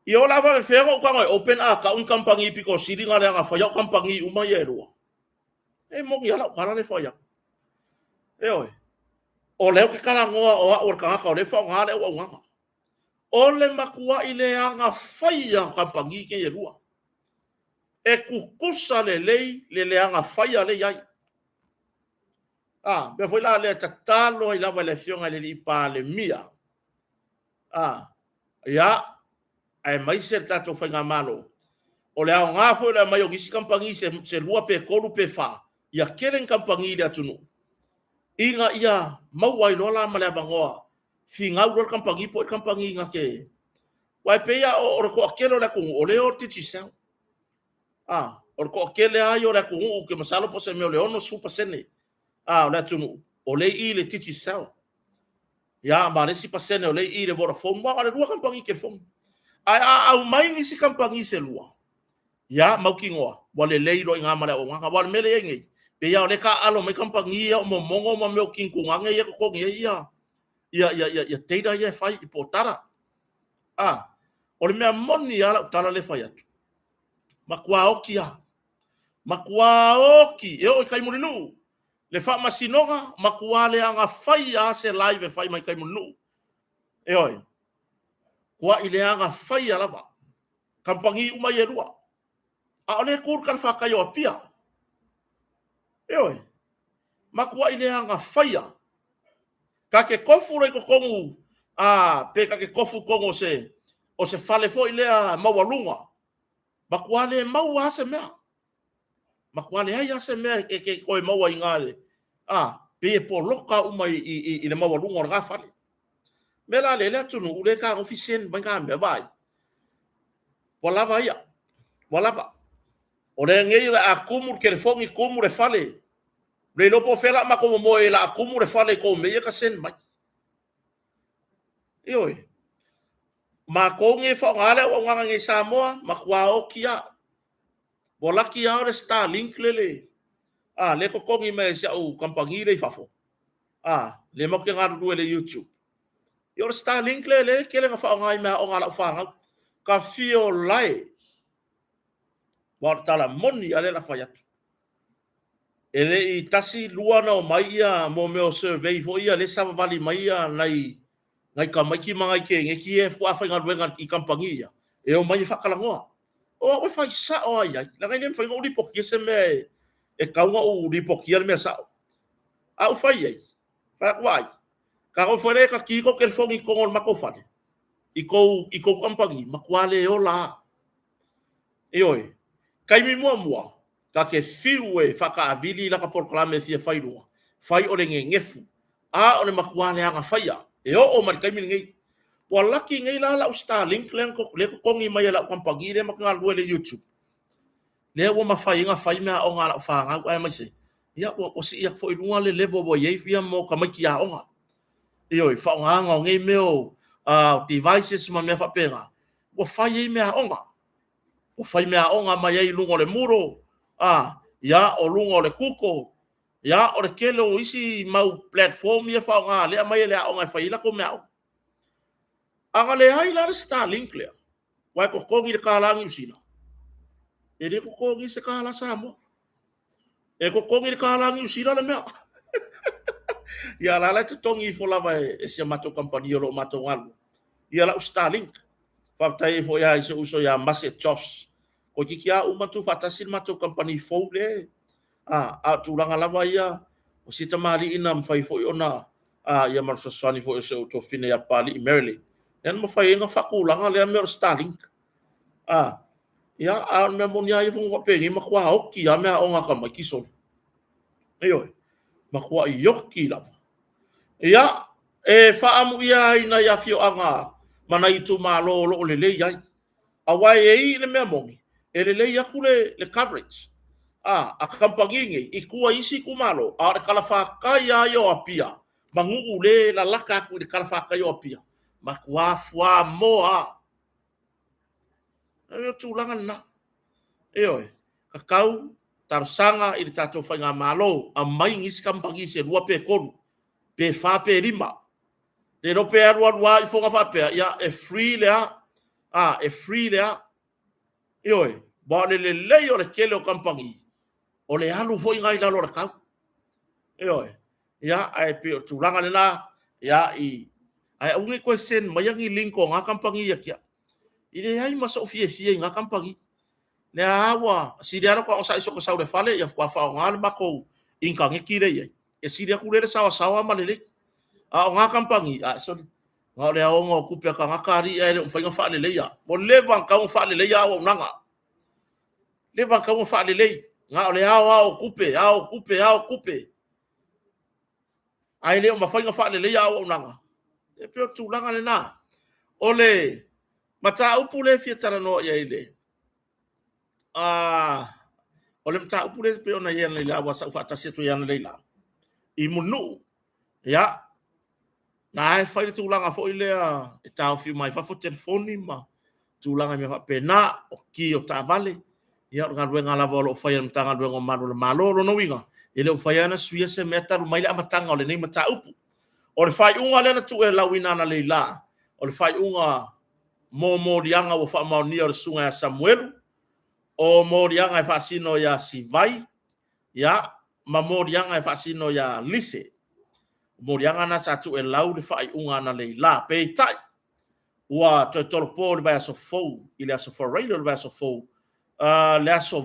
I o lava me whenga o kanga open a ka un kampangi piko siri ngā rea ngā whaiau kampangi uma i e rua. E mongi ala ukara le whaiau. E oi. O leo ke kara ngoa o a orkanga ka o le whao ngā leo au nganga. O le makua i le anga whaia kampangi ke e rua. E kukusa le le anga whaia le iai. Me foi la le tatalo i lava le fionga le li pa le mia. Ia, ai mai se tato whainga malo. O le au ngā foi le mai o gisi kampangi se lua pe kolu pe wha. Ia keren kampangi le atunu. Inga ia mauai lola ma le avangoa. Fi ngau lor kampangi po kampangi inga ke. Wai peia o reko akelo le kungu o leo Digicel. O reko akele ayo le kungu ke masalo po se meo le ono supa sene. O le atunu o le i le Digicel. Ia ma le si pasene o le i le Vodafone. Wa le lua kampangi ke fong. Au mai ni si kampangi se lua. Ia mauki ngoa. Wa le leilo inga male o nganga. Wa le mele engei. Pe ia o le ka alo mai kampangi ia o mo mongo ma meo kinku nganga ia kukongi ia. Ia teida ia fai i potara. O le mea moni ala utala le fai atu. Makua oki a. Makua oki. E o i kai mulinu. Le wha masinonga, makua le anga fai a se live e fai mai kai mulinu. E oi. Kua i le anga fai a lava. Kampangi umai e lua. O le kur kan whakai o pia. E oi. Makua i le anga fai a. Ka ke kofu rei ko kongu. Pe ka ke kofu kongu se. O se fale fo i lea mawalunga. Makua le maua ase mea. Makua le hai ase mea ke koe maua i ngāle. Pe po loka umai i le mawalunga o ngā fale. Mela le lea tunu ule ka ofisen mai ngā mea vai. Walava ia. Walava. O le ngei la akumur ke le fongi kumur e fale. Le lopo fela ma komo moe la akumur e fale ko mea ka sen mai. Ioi. Ma konge fa ngale o nganga nge Samoa makua o kia. Bolaki a o Starlink lele. Le ko kongi me se o kampangi le fafo. Le mo ke ngaru le YouTube. Yo Starlink lele ke le fa ngai me o ngala fa ka fio lai. Wa tala moni ale la fayat. Ele i tasi luana o mai ia mo me o survey fo ia le sa vali mai ia ngai ka mai ki mangai ke nge ki e fua fa ngal i kampangi ia. E o mai fa kala ngoa. O fai sa o ai. La ngai nem fa ngoli poki se me e kaunga o ri poki me sa. Au fai ai. Fa wai. Ka o fore ka ki ko ke fongi ko ngol mako fa. I ko kampangi makuale o la. E oi. Kai mi mua. Ka ke fiue whaka abili la ka porklame fia whai runga. Whai o le ngefu. O le makuane anga whaia. E o mari kai mi ngei. Wa laki ngei la o Starlink le ko kongi mai la kampangi le maka ngalue le YouTube. Le o mawhai inga whai mea o ngā whanga ai mai se. Ia o si ia fo i runga le lebo bo yei fia mo ka maiki a onga. Ioi whaonganga o ngei meo devices ma mea whapenga. Wa whai ei mea onga. O whai mea onga mai ei lungo le muro. Ia o lungo le kuko. Ia o le kele o isi mau platform ia whaonga. Lea mai lea onga whai ila ko mea onga. Anga le hai la Starlink lea. Wai ko kongi le kālangi usina. E le ko kongi se kāla Samoa. E ko kongi le kālangi usina le mea. Ia la la te tongi fo lava e se mato kampani o lo mato ngalu. Ia la Starlink. Paftai fo ia se uso ia Mase Chos. Ko kiki a umatu fatasil mato kampani fo le. A tulanga lava ia. O sita mali ina mwhai fo iona. Ia marfaswani fo se uto fine ya pali i Maryland. Yan mwhai inga whakulanga lea mea Starlink. ia a me monia i fonga pe ngi makua hoki a me o nga ka mai kiso io makua i yoki la ia e fa amu ia ina ia fio anga mana i tu malo lo le le ia a wai e i le me mongi e le ia kule le coverage a kampangingi i kua isi kumalo a le kalafa kai a yo apia mangu le la laka ku le kalafa kai yo apia makua fua moa e tu langa na e oi kakau tarsanga i le tatou whainga malo a mai ngisi kampangi se lua pe kolu pe fa pe rima le no pe arua i fonga fa pe ia e free lea e free lea e oi ba le le o le kele o kampangi o le alu foi ngai la lora kau e oi ia ai pe tu langa le la ia i ai unge ko sen mayangi linko nga kampangi ia kia i le ai maso fie nga kampangi le awa si le ara ko sa iso ko sa le fale ia kwa fa nga ma ko inka ngeki le ia e si le ku le sawa ma le a nga kampangi a so nga le o ngo kupia ka ngakari e le fa fa le ia mo le van ka fa le ia o nanga le van ka fa le nga le ao kupe ai le ma fa fa le ia o nanga e pe tu langa le na ole mata upu le fia tara no ia ile ole mata upu le pe ona ia le la wa sa fa ta se tu ia le la I munu ya na ai fa tu langa fo ile e ta fi mai fa fo telefoni ma tu langa me fa pena o ki o ta vale ia nga luenga la volo fa ia mtanga luenga malo no winga ele fa ia na suia se meta ru mai la matanga ole nei mata upu o le fai unga le na tu e lawina na le la o le fai unga mo dianga o fa ma ni o sunga ya Samuel o mo dianga e fa sino ya Sivai ya ma mo dianga e fa sino ya Lise mo dianga na sa tu e lau le fai unga na le la pe tai ua to torpo le va so fo ile so for radio le va so fo le so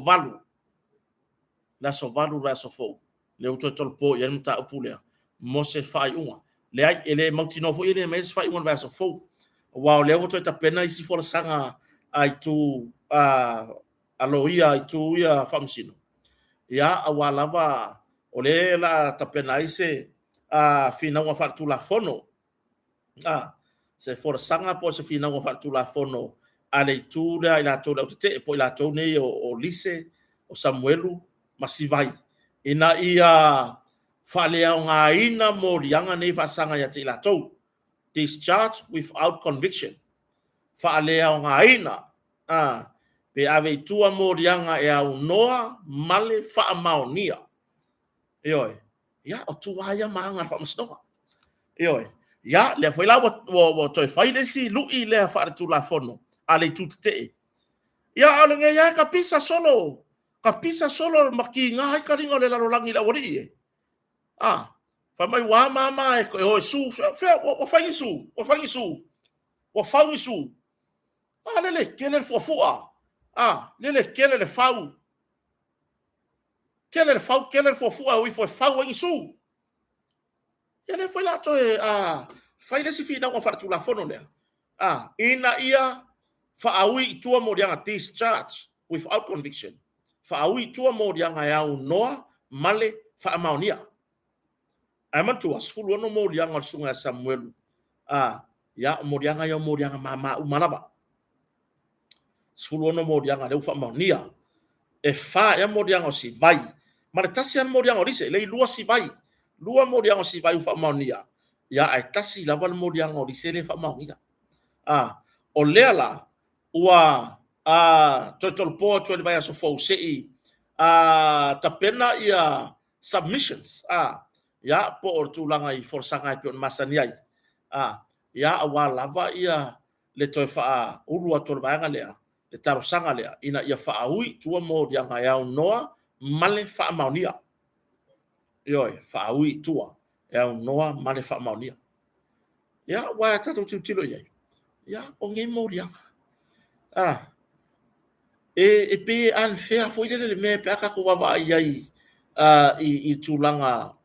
valu va so fo le to torpo ia mta upule mo se fai unga le ai ele mautino fo ile mes fai unga va so fo wow le to ta pena isi for sanga ai tu aloia ai tu ia famsino ia awala va ole la ta pena ise fina wa fa tu la fono se for sanga po se fina wa fa tu la fono ale tu la ila to te po ila to ne o Lise o Samuelu masivai ina ia fa le nga ina mo rianga ne fa sanga ya te ila to discharged without conviction fa le nga ina pe ave tua mo rianga e au noa male fa maonia oi ya o tu haya manga fa msnoa oi ya le foi la wo to fai le si lu I le fa tu la fono ale tu te ya ale nge ya kapisa solo maki nga hai ka ringa le la langi la wori fa mai wa mama e o su o fai su le kele fofua le kele fau kele fofua o foi fau en su ya le foi la to fai le si fina o fa tu la fono le ina ia fa aui tua mo dianga discharge without conviction fa aui tua mo dianga ya noa male fa maonia ai man tu as fulu no mo dianga sunga Samuel ya mo dianga mama umalaba sulu no mo dianga le fa maonia e fa ya mo dianga si vai ma tasi an mo dianga Lise le lua si vai lua mo dianga si vai fa maonia ya ai tasi la val mo dianga Lise le fa maonia o leala ua total po to vai so fo sei tapena ia submissions ya po tu langa I forsanga I pion masani ai ya awa lava ia le to fa urua to vai ngalea le taro sanga lea ina ia fa ui tua mo dia nga ya noa male fa maonia yo fa ui tua ya noa male fa maonia ya wa ta to tilo ya o nge mo dia e pe an fea foi le me pe aka ko wa ai I tulanga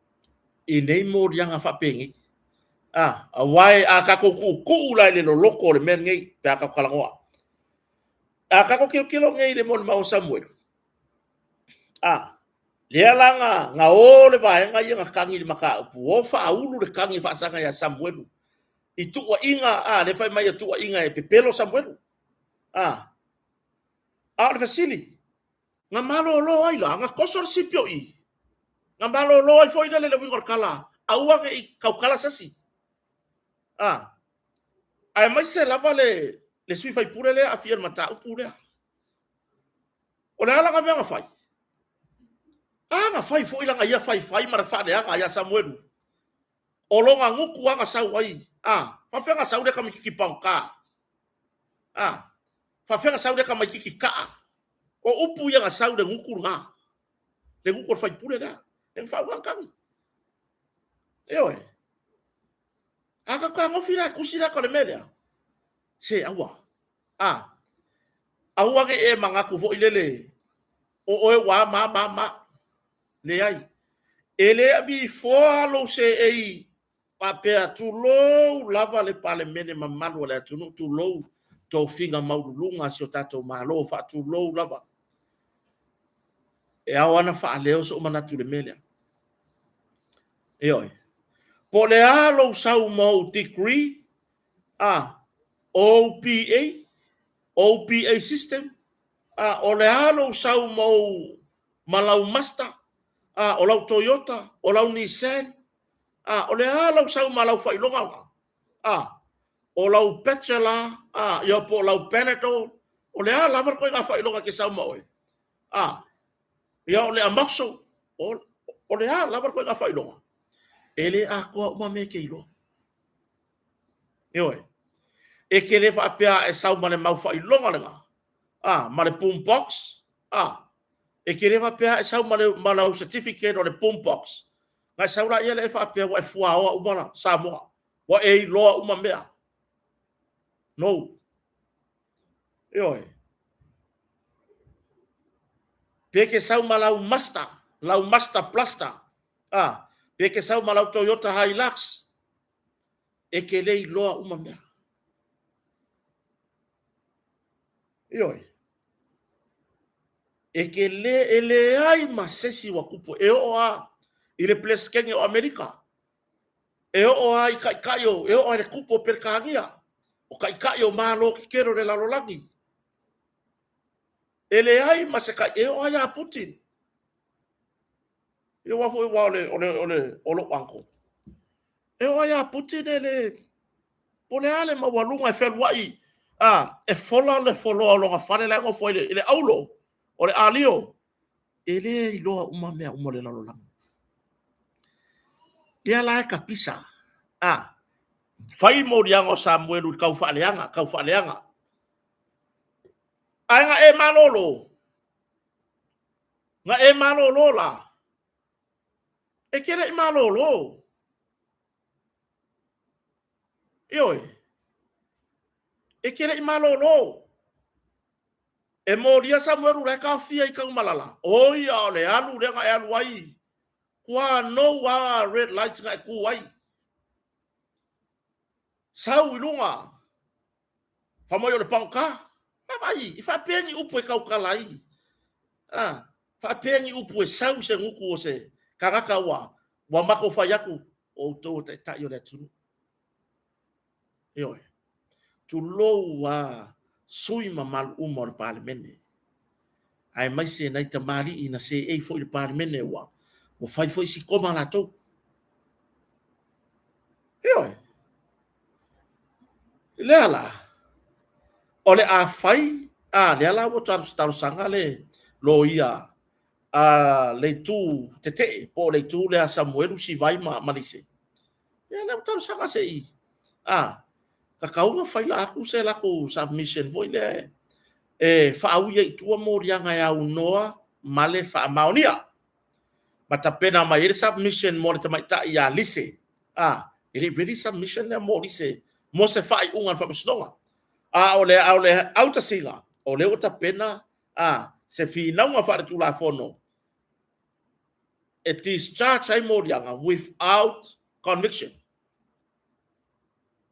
I nei mo dia nga fa pengi wai aka ko ku la le loko le men ngai pe aka kala ngoa Kako kilo ngai le mon mau Samuel. Lea langa nga ole vai nga ia kangi le maka pu o fa ulu le kangi fa sanga ya Samuel. I tua inga le fai mai tua inga e pepelo Samuel. Le fasili. Nga malo lo ai la nga kosor sipio i. Nga malo lo ai foi le wingor kala. Aua nge i kaukala sasi. Ai mai se lava le sui fai pure le afia mata pure. O le ala nga nga fai. Nga fai foi la nga ia fai mara fa le nga ya Samuel. O longa nguku anga sau ai. Fa fenga sau de kamiki pau ka. Fa fenga sau de kamiki ka. O upu ia nga sau de nguku nga. Le nguku fai pure da. Le fa ulang kang. Eoi. Aka ka ngofira kusira ko le melia. Se awa. Awa ke e manga ku fo ilele. O wa ma. Le ai. Ele abi fo lo se ei. Papea tu low lava le pale mene mamalu le tu low to finga maulunga si o tato malo fa tu low lava. E awana fa leo so mana tu le melia. Eoi. Po le alo sau mo degree OPA system o le alo sau mo malau Mazda o lau Toyota o lau Nissan o le alo sau malau failonga o lau Petchala yo po lau Panadol o le ala var ko nga failonga ke sau mo yo le amaxo o le ala var ko nga failonga ele a ko uma me ke ilo yo e ke le fa pea e sau mane mau failonga nga mane boom box e ke le fa pea e sau mane malau certificate o le boom box ngai sau la ia le fa pea wa fua o umana sa mo wa e lo uma mea no yo peke sau malau Mazda lau Mazda Plasta peke sau malau Toyota Hilux e ke le loa uma mea ioi e ke le ele ai masesi wa kupo e o ile place kenge o Amerika e o ai kaio e o ai kupo per kangia o kaio malo ki kero le lalolangi ele ai maseka e o ai a Putin e wa foi wa ole wanko e o ai a Putin ele ole ale ma walunga e fel wai e fola le folo lo ga fale la ngo foi ele aulo ole alio ele ilo uma me uma le lalolangi dia la ka pisa fai mo diango Samuel kau fa leanga ai nga e malolo nga e malolo la e kere e malolo ioi e kere e malolo e mo dia Samuel le ka fia i ka malala o ia le alu le nga alu ai kwa no wa red lights nga ku ai sau ilunga famoyo le panka vai fa pengi upo e kau kalai fa pengi upo e sau se nguku o se karaka wa mako fa yaku o to te ta yo le tunu yo tu lo wa sui mamal umor parlemene ai mai se nai tamali ina se e fo il parlemene wa fai fo si koma la to yo le ala ole a fai le ala wo taru sanga le lo ia le tu te po le tu le Samuel si vai malise ya le taru sanga se i ka kaunga fai la aku se la ko submission voi le fa au ye tua morianga ya unoa male fa maonia mata pena mai le submission mo te mai ta ya lise ele really submission le mo lise mo se fai unga fa msnonga ole auta singa ole uta pena se fina unga fa tu la fono it is charge ai morianga without conviction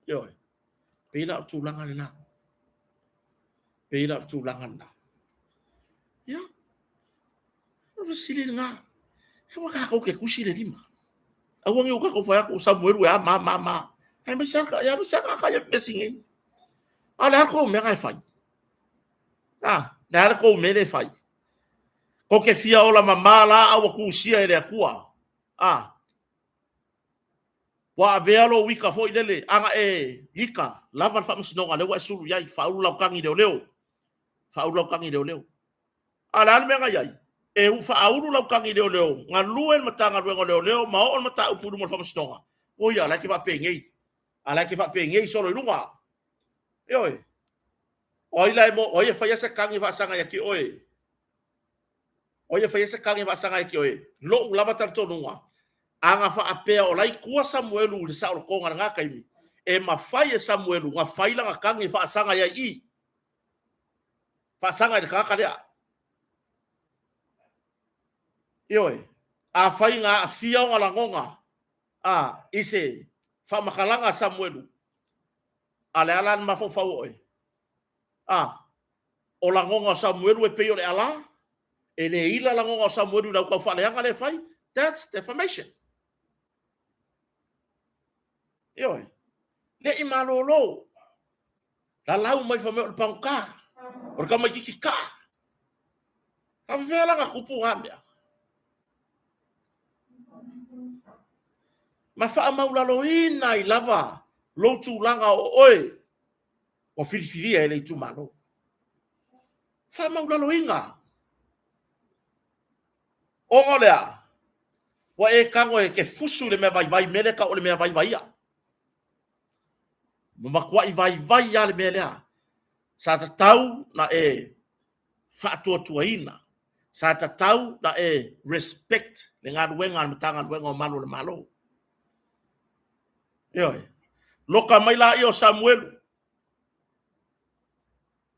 yo pina tu langa na Pela tulangan na. Ya. Sili nga. Hewa ka ko ke kusile lima. Awang yo ka ko fa ko Samuel wa ma. Ai masaka ya pesingi. Ala ko me ngai fai. Dara ko me le fai. Ko ke fia ola mamala au ku sia ele akua. Wa avealo wika fo ilele anga lika lava fa msnonga le wa sulu yai fa ulu kangi de leo. Fa ulu kangi de leo. Ala me ngai yai. U fa ulu kangi de leo. Nga luen matanga leo ma on mata upuru mo fa msnonga. O ya la ki fa pengei. Ala ki fa pengei solo lunga. Oi. Oi lai mo oi fa yasa kangi fa sanga yaki oi. Oi fa yasa kangi fa sanga yaki oi. Lo lava tanto lunga. Anga fa apea o lai kua Samuelu le sa o konga nga kaimi. E mafai Samuelu nga faila nga kangi fa sanga ya I. Fa sanga de kaka dia. Oi. A fai nga fia nga langonga. Ise fa makalanga Samuelu. Ale alan mafofa oi. O langonga Samuelu e peo le ala. Ele ila langonga Samuelu na ukau fa leanga le fai. That's defamation. Oi. Le imalolo. La lau mai fa me o pangka. O ka mai kiki ka. A vela nga kupu ngambia. Ma fa maulalo ina I lava. Lo tu langa o oi. O filifilia ele tu malo. Fa maulalo inga. O ngolea. Wa e kango e ke fusu le me vai mele ka o le me vai ya. Mamakwa I vai ya le melea. Sa ta tau na fa tua ina. Sa ta tau na respect le ngā ruenga matanga ruenga o malo le malo. Yoi. Loka mai la I o Samuel.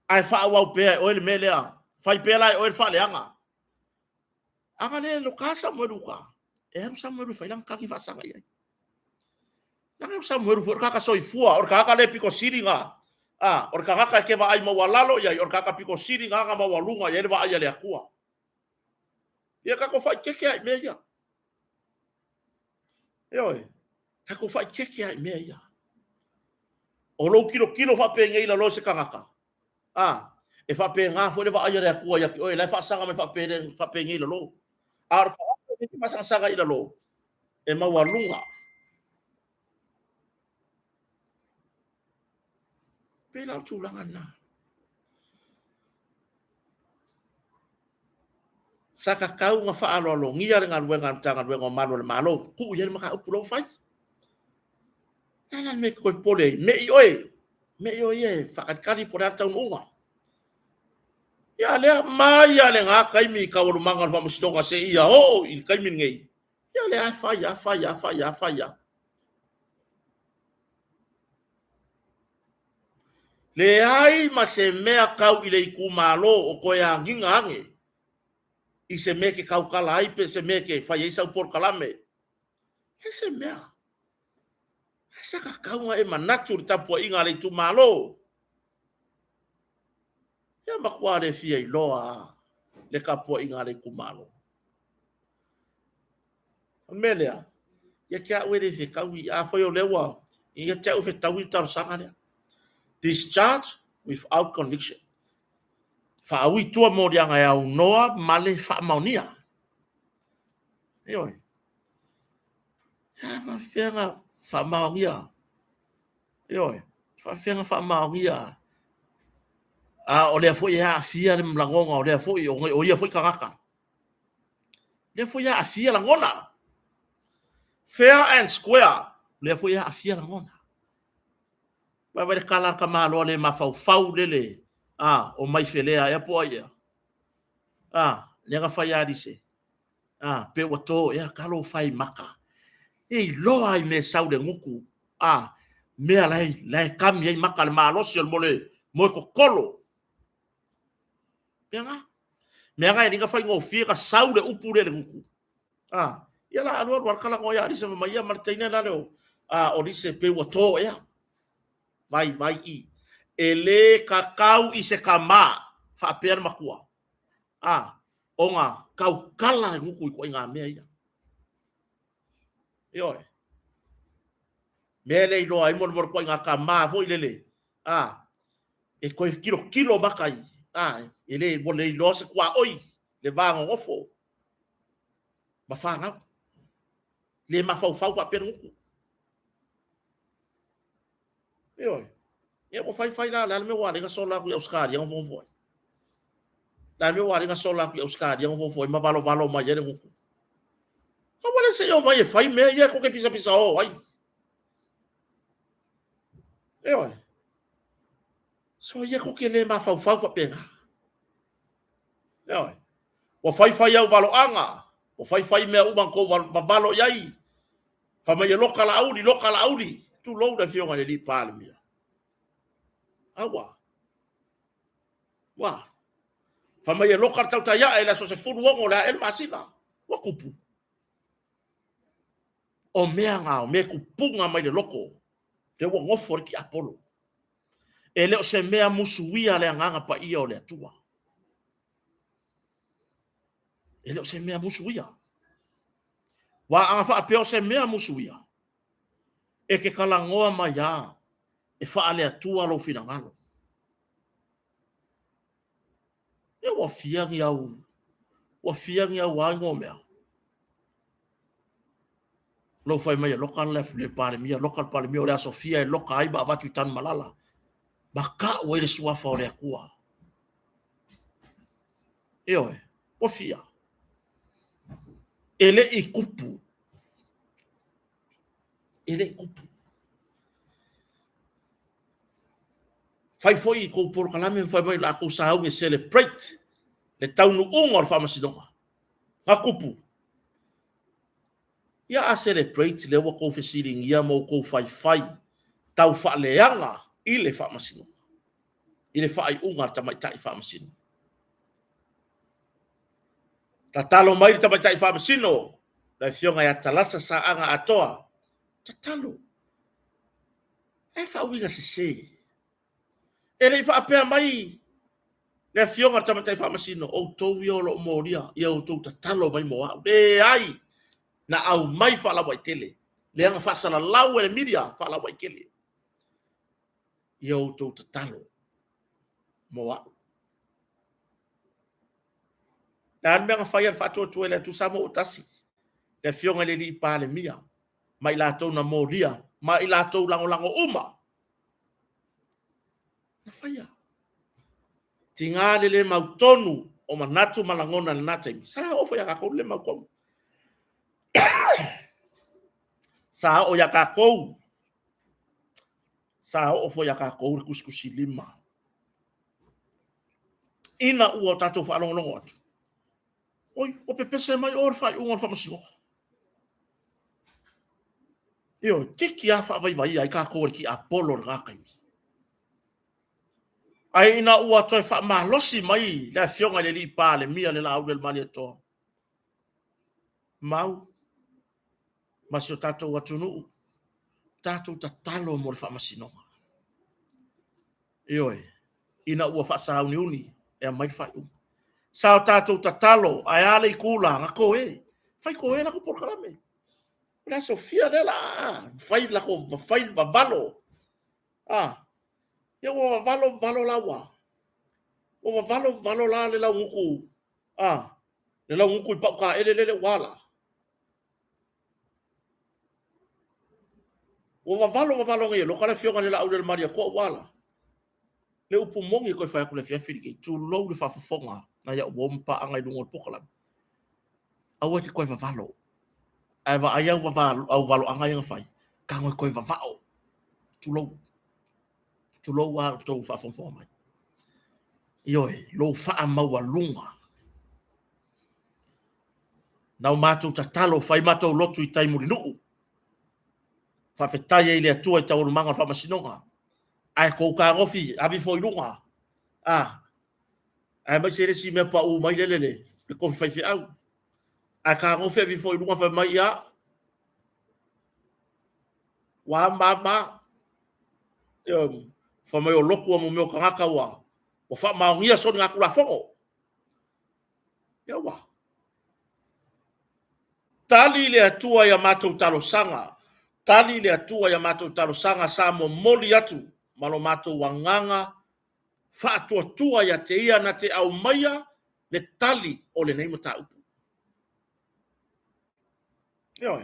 Ai fa wau pe o le melea. Fai pe la o le fa leanga. Anga le loka Samuel ka. Eru Samuel fai lang kaki fa sanga ia. Nang Samuel for kaka soifua or kaka le piko siringa. Or kaka ke va ai mawalalo ia or kaka piko siringa nga mawalunga ia le va ai le akua. Ia kako fai keke ai meia. Yoi. Kako fai keke ai meia. O lo kilo fa pe ngai la lo se kangaka. E fa pe nga fo le va ai le akua ia oi la fa sanga me fa pe ngai la lo. Ar ko e fa sanga ila lo. E mawalunga. Pela tulangan na. Saka kau nga fa alo ngia nga ruenga tanga ruenga malo le malo ku ye maka upulo fai. Nana me ko pole me oi fa kali por ata unga. Ya le mai ya le nga kai mi ka uru manga fa mustonga se ia I kai mi ngai. Ya le fa ya. Le ai ma se mea kau ile iku malo o ko ya nginga ange. I se meke kau kala ai pe se meke fa ye sa por kalame. Ese mea. Esa ka kau nga manatu tapo inga le tu malo. Ya makwa le fia I loa le kapo inga le ku malo. Melea. Ya kia wele se kau I a foi o lewa. I ya tau fe tau I tar sanga lea. Discharge without conviction. Fa awi tua mo dia ngai au noa male fa maunia. Oi. Ya fa fenga fa maunia. Oi. Fa fenga fa maunia. O le foi ya fia le mlangonga o le foi o ia foi kangaka. Le foi ya fia langona. Fair and square. Le foi ya fia langona. Ba ba kala ka malo le mafau lele. O mai felea e po ia. Le nga fa ya dise. Pe wato ya kalo fai maka. Lo ai me saude nguku. Me lai kam ye maka le malo si mole mo ko kolo. Penga. Me nga ni nga fai ngo fia ka saude upure le nguku. Ya la anu kala ngo ya dise ma ya martaina la o dise pe wato ya. Vai I. ele kakau i se kama fa per makua onga kau kala nguku ko nga mea ia yo mele lo ai mo ko nga kama fo ilele e ko kilo makai ele mo le lo se kwa oi le vango ofo mafanga le mafau fau pa per nguku yo ye mo fai la me wa nga sola ku Oscar yang fo la me wa nga sola ku Oscar yang fo ma valo ma ye nguku wala se yo mai fai me ye ko ke pisa o ai yo so ye ko ke le mafau pa penga yo o fai au valo anga o fai me u banko valo yai fa mai loka la audi tu lo da fionga le palmia awa wa fa mai loka tau ta ya ela so se furu ngo la el masika wa kupu o meanga o me kupunga mai le loko te wo ngofo ki apolo ele o se mea musuia le nganga pa ia o le atua ele o se mea musuia wa anga fa apeo se mea musuia e ke kala ngoa mai ya e fa ale atua lo finangalo e wa fiangi au wango mea lo fai mai local left le local palemia o le Sofia e loka ai ba watu tan malala baka o ele suafa o le akua o fia ele i kupu fai foi ko por kalame fai mai la ko sa o celebrate le taunu ungor fa masidonga nga kupu ia a celebrate le wa ko fesiling ia mo ko fai tau fa leanga i le fa masino i le fa ai unga tamai tai fa masino tatalo mai tamai tai fa masino la fionga ya talasa sa anga atoa tatalo e fa winga se ele fa apea mai le fionga tamai tai fa masino o to yo lo moria ia o to tatalo mai mo de ai na au mai fa la waitele le anga fa sala lau e media fa la waikele ia o to tatalo moa na menga fire fa to le tu samo utasi le fionga le li pa le mia mai la to na moria mai la to lango uma na fire tinga le mautonu o manatu malangona na natai sa o fa ya ka ko le makom sa o ya ka ko sa o fo ya ka ko kuskusi lima ina o tato fa longo atu oi o pepese mai or fa un fa masio io tiki a fa vai ai ka ko ki apollo rakai ai ina ua toi fa ma losi mai la fionga le li pa le mia le la au del mani to mau masio tato watunu tato tatalo mo fa masino io ina ua fa sa uni e mai fa sa tato tatalo ai ale kula ngako fai ko na ko por kalame la Sofia de la fai la ko fai babalo yo valo lawa o valo la le la nguku le la nguku pa ka ele wala o valo nge lo kala fionga le la au maria ko wala le upu mongi ko fa ko le fiafiri ki tu lo le fa fonga na ya wo mpa anga i lungo pokala awa ki ko valo ai va aya au valo anga i fai ka ngo ko vao tu lo wa to fa fonga mai Ioi, lo faa maua lunga. Nau mātou tatalo, fai mātou lotu i taimuri nuu. Whawhetai e le atua i tau manga wha masinonga. Ai kou ka ngofi, avi fo i lunga. Ai mai se resi mea pa u mai lelele, le kofi whaiwhi au. Ai ka ngofi avi fo i lunga wha mai ia. Wa mama, fa mai o loku mo me o kangaka wa fa maungia so nga kula fongo ya wa tali le atua ya matou talosanga tali le atua ya matou talosanga sa mo moli atu malo matou wanganga fa atua ya te ia na te au maia le tali o le nei mata upu yo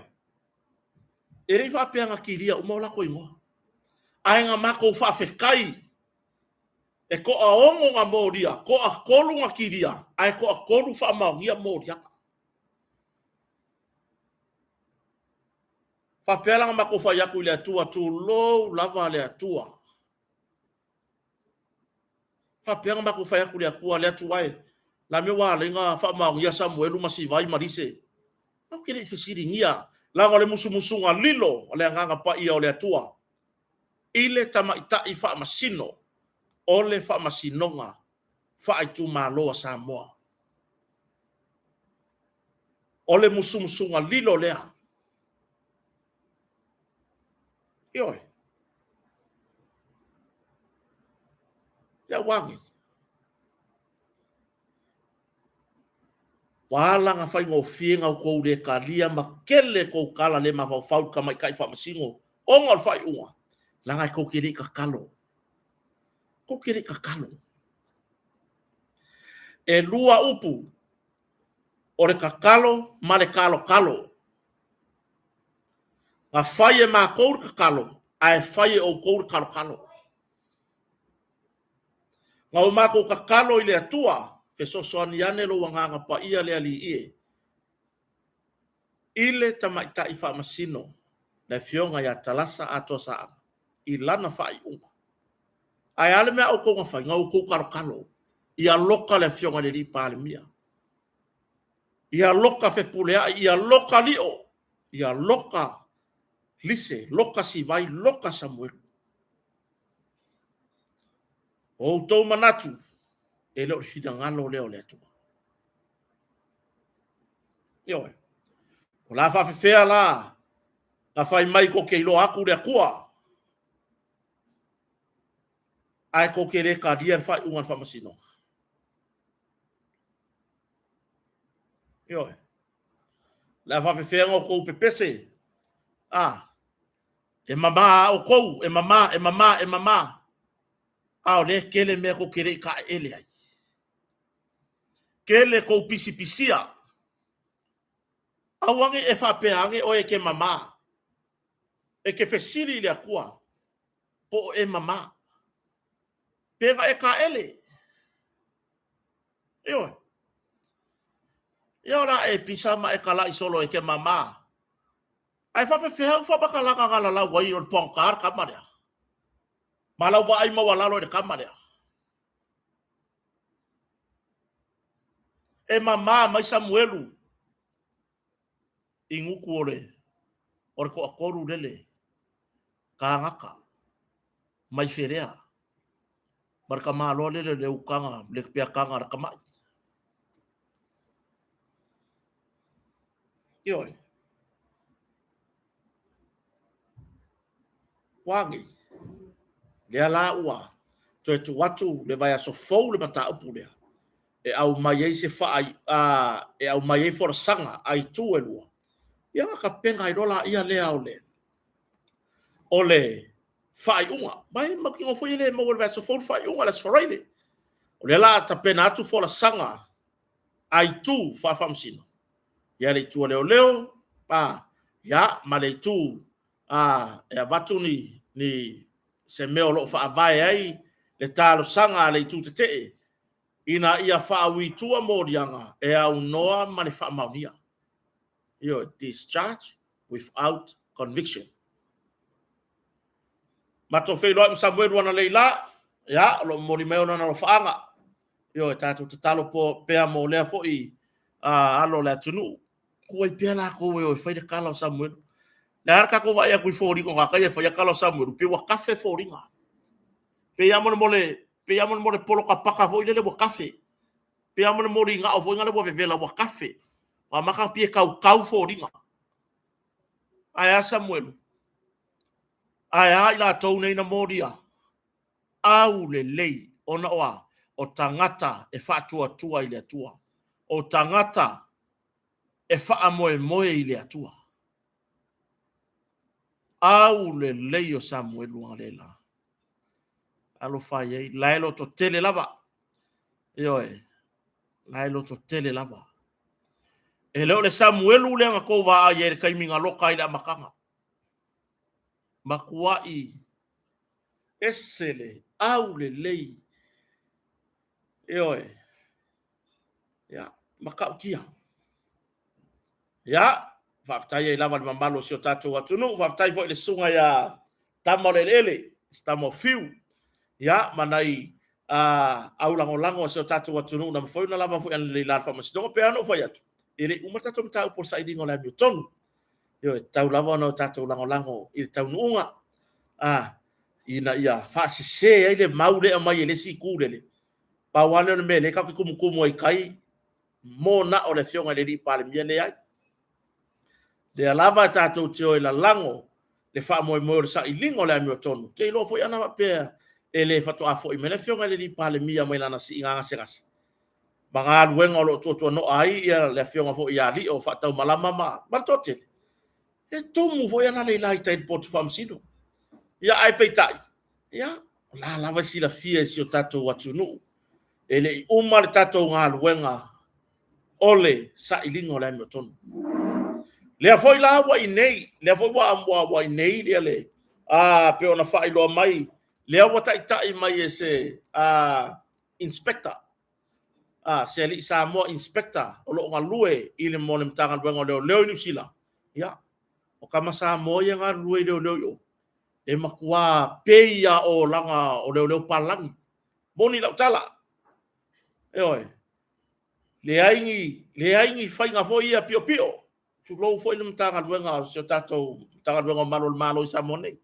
e rei fa peanga kiria o mola ko ingo ainga mako fa fekai e ko a ongo nga moria ko a kolu nga kiria ai ko a kolu fa maungia moria fa pela nga mako fa yaku le atua tu lo lava le atua fa pela nga mako fa yaku le atua le atua e la me wa le nga fa maungia Samuelu masi vai marise no kile fisiri ngia la ngole musu nga lilo le nga pa ia o le atua ile tama ita ifa masino ole fa masinonga fa itu malo Samoa ole musu nga lilo lea yoi ya wangi wala nga fai ngo fienga ko de kalia makele ko kala le ma fa ka mai kai fa masingo ongol fai unga langa ko kiri ka kalo e lua upu ore ka kalo ma le kalo a fai e ma ko ka kalo ai fai o ko kalo nga o ma ko ka kalo ile atua fe so ani ane lo wanga pa ia le ali ile tamaita ifa masino na fionga ya talasa atosa ilana fai unga ai ale me o ko fa nga o ko kalo ia loka le fionga le palmia ia loka fe pulea ia loka lio ia loka lise loka si vai loka Samuel o to manatu e lo fida ngalo le tu yo o la fa fe la la fai mai ko ke lo aku le akua ai ko ke le ka dia fa unga fa masino yo la fa fe ngo ko pepese e mama o ko e mama o le kele me ko kere ka ele ai kele ko pisia awange e fa pe ange o e ke mama e ke fesili le akua po e mama pega e ka ele yo la e pisama e kala isolo e ke mama ai fa fa bakala kala la wai o ponkar kamare malau ba ai mawala lo de kamare e mama mai Samuelu inguku ore ko akoru lele kangaka mai ferea marka malo le ukanga le pia kanga kama yo wangi le la ua tu watu le vai so fou le mata upu le e au mai se fa e au mai for sanga ai tu elua ia ka penga i rola ia le ole fai unga mai makingo foi le mo le so fou fai unga las foraile ole la ta pena tu for sanga ai tu fa famsino ia le tu leo ya ma le tu e vatu ni se meo lo fa vai ai le talo sanga le tu te ina ia fa wi tua morianga e au noa mani fa maunia yo discharge without conviction mato fe lo Samuel wana leila ya lo mori meo na lo faanga yo tatu talo po pe mo le fo i alo la tunu ko i pela ko yo fa de kala Samuel la arka ko vai ku fo ri ko ka ia fa ya kala Samuel pe wa kafe fo ringa pe ya mo le polo ka paka ho ile bo kafe pe ya mo le nga o fo nga le bo vela bo kafe wa maka pie kau fo ringa aya Samuel aya ila to nei na moria au le lei ona oa o tangata e whaatua tua i le atua. O tangata e wha moe moe i le atua. Au le lei o Samuel luanga lela. Alo whai ei, laelo to tele lava. Ioe, laelo to tele lava. E leo le Samuel ulenga kou waa ai e kaiminga loka i la makanga. Makuai esele au le lei. Ioe, ya, makau kia. Ya, whaftai e lava ni mamalo si o tatou atunu, whaftai fo i le sunga ya tamo le lele, tamo fiu. Ya, manai au lango si o tatou atunu, na mfoi na lava fo i le lada whamasino, pe ano fo atu. Ele umatato mtau por sa idingo la miutonu. Yo, tau lava no tatou lango, i tau nuunga. Ina ia, whaasi se ai le maule a mai ele si kūrele. Pa wane o me le kaki kumukumu ai kai, mo na o le fionga le li pale mia le ai. Le alava tatou te o la lango, le wha moe moe le sa i lingo le amio tonu. Te ilo fo i ana wapea, e le whatoa fo i me le fionga le li pale mia mai lana si inga ngasengasi. Mga aluenga o lo tuatua no ai, ia le fionga fo i ali o whatau malama ma, martote. E tomu fo i ana le lai tai potu whamsino. Ia ai peitai. Ia, la lava si la fia si o tatou watunu. E le i uma le tatou ngā aluenga, ole sa i lingo le amio tonu. Lea foi la wa inei, lea foi wa inei lea le. Pe ona fa ilo mai, lea wa tai mai e se inspector. Se ali sa mo inspector o lo nga lue i le mo le mtanga luenga leo New Zealand. Ya. O kama sa mo ia nga lue leo yo. E makua peia o langa o leo palangi. Boni la utala. E oi. Le aingi fai nga foi ia pio. Tu lo foi le mtanga luenga se tatou mtanga luenga malo i sa mone.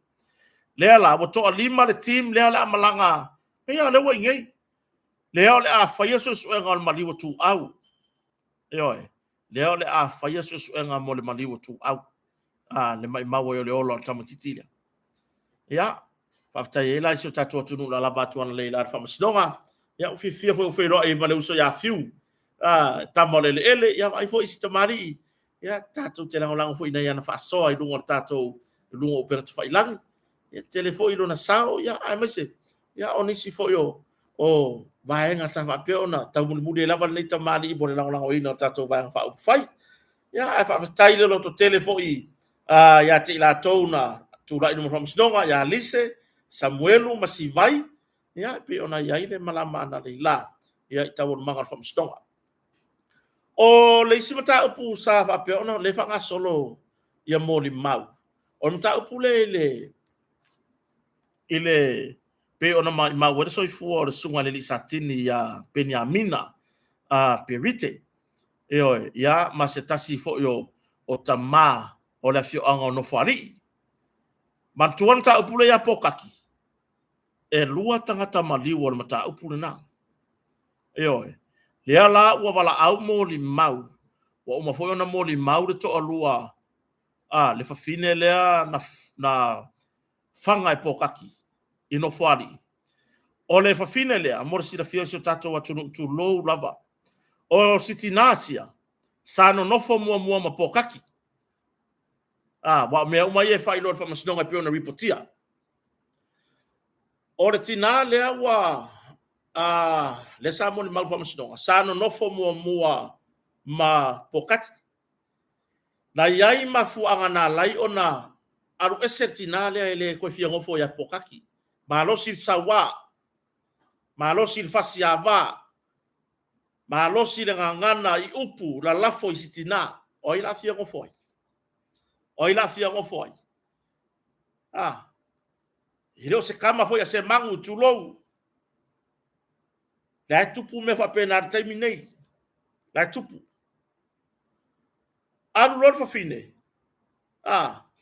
Lea la, wa toa lima le team, lea la malanga. Pea le wa ingei. Lea le a faya suenga o le maliwa tu au. Eoi. Lea le a faya suenga mo le maliwa tu au. Le mai mawa yo le olo tamatitilia. Ya. Pafta ye la so tatou tunu la lava tu ana le la famasidonga. Ya ufi fia fo fe ro e male uso ya fiu. Tamole ele ya ai fo isi tamari. Ya tatou te lango fo ina ya na fa so ai lungo tatou lungo opera tu fa ilang. Ya telefoni lo na sao ya ai mese. Ya onisi fo yo. O vaenga sa fa pe ona tau mu de lava nei tamali i bole lango ina tatou vaenga fa fai. Ya ai fa tai lo to telefoni. Ya te la tona tu la ino from snonga ya lise Samuelu masivai ya pe ona ya ile malama ana la ya tawon manga from snonga. O le isi mata upu sa fa pe ona le fa nga solo ya moli mau. O mata upu le ile pe ona ma wera so fu o sunga le satini ya Beniamina perite eo ya masetasi fo yo o tama o la fio anga no fari mantuan ta upule ya pokaki e lua tangata maliu o mata upule na eo le ala ua wala au moli mau wa uma fo ona moli mau le to alua le fafine lea na fanga e pokaki ino fari o le fafine lea mor si la fio so tato wa tu low lava o sitinasia sano nofo mua ma pokaki wa me uma ye fai lor fa masnonga pe ona reportia o le tina lea wa le samoni mal fa masnonga sano nofo mua ma pokati na yai mafu angana lai ona aru esertina lea ele ko fia ngofo ya pokaki malosi sawa malosi fasiava malosi le ngana i upu la lafo i sitina o ila fia ngofo o ila fia ngofo Hiro se kama foi a se mangu tulou. La tupu me fa pena terminei. La tupu. Alu lor fa fine.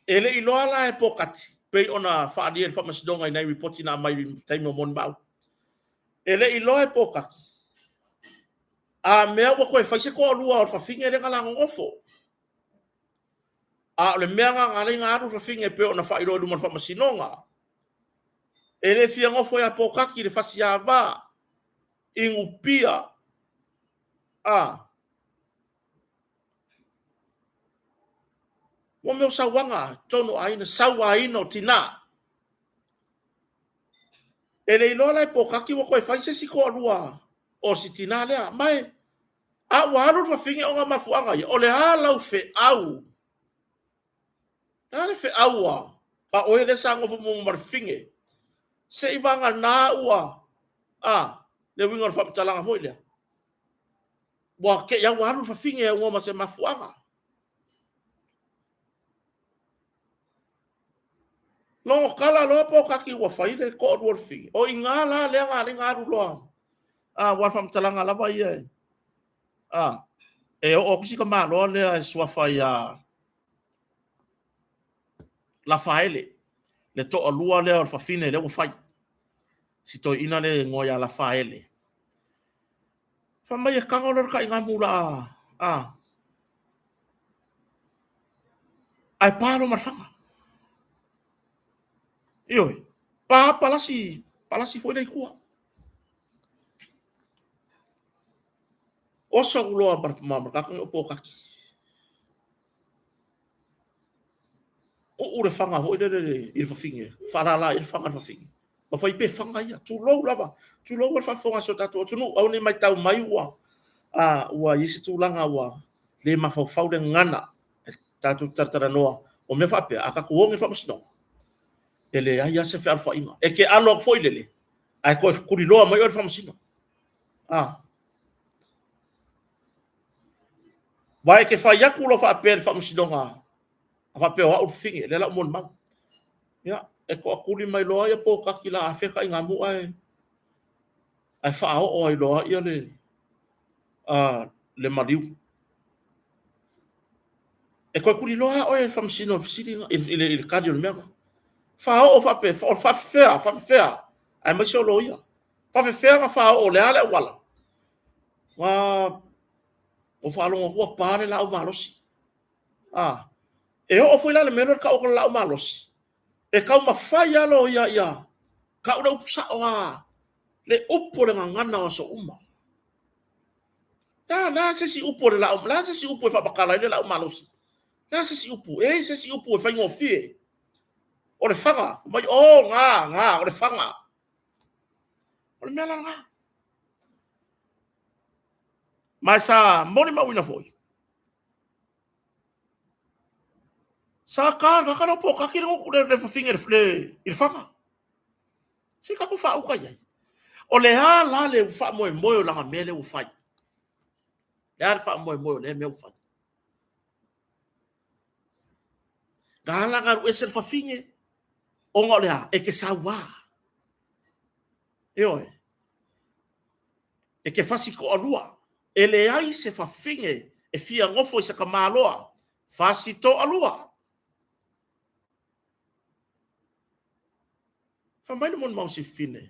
Ele ilo ala e pokati. Pe ona fa ali fa masdonga ina reporti na mai time mon bau. Ele ilo e pokati. Me wa ko fa se ko lua fa finge le kala ngofo. Le mea nga ngale nga aru fa finge pe ona fa ilo lu fa masinonga. E le fia ngofo ya pokaki le fasiava. Ingupia. Wa meu sawanga tono aina sawa ino tina. E le ilola e pokaki wa koe faise si ko alua. O si tina lea. Mai. A waru fa finge o nga mafuanga ya. O le halau fe au. Nare fe au a. Pa oe le sango fu mungu marfinge. Se ibanga na ua. Le winga fa mtalanga foi lea. Wa ke ya waru fa finge o nga se mafuanga. Lo kala lo pokaki wa faile ko o finge. O ingala le ngaru lo. Wa fa mtalanga lava ia. E o kusi ka malo le swafa ya la faile le to alua le fa fine le fai si to ina le ngoya la faile fa mai ka ngolo ka inga mula ai paro marfanga io palasi foi le kua o so lo mar ka ko po ka o ure fanga ho le il fa finge fa la il fanga fa finge ma fai pe fanga ia tu lo lava tu lo fa fonga so tatu tu no au ni mai tau mai wa isi tu langa wa le ma fa de ngana tatu tartara noa o me fa pe aka ko ngi fa msno ele ia se fa fa inga e ke alo foi lele ai ko kuri lo mai o fa msino vai ke fa yaku lo fa pe fa msino nga fa pe o finge le la mon mang ya e ko kuri mai lo ia po ka kila afeka inga mu ai fa o lo ia le mariu e ko kuri lo o e fa msino sidi il kadio mega fa o fa pe fa fe ai mai so lo ia fa o le ala wala wa o fa lo ko pare la o malosi e o foi la le menor ka o la o malosi e ka ma fa ya lo ia ka o sa o le upo le ngana o so uma na se si upo le la o la se si upo fa bakala le la o malosi na se si upo se si upo fa ngofie o le fanga mai nga o le fanga o le mela nga mai sa moni ma wina foi sa ka no po ka kira ko le finger fle il fanga si ka ko fa u ka ye o le la le fa mo la mele u fai le fa mo le me u fai gala ga u esel fa finge o ngole e ke sa wa e ke fasi ko alua ele ai se fa finge e fia ngofo se ka maloa fasi to alua fa mai mon mau si fine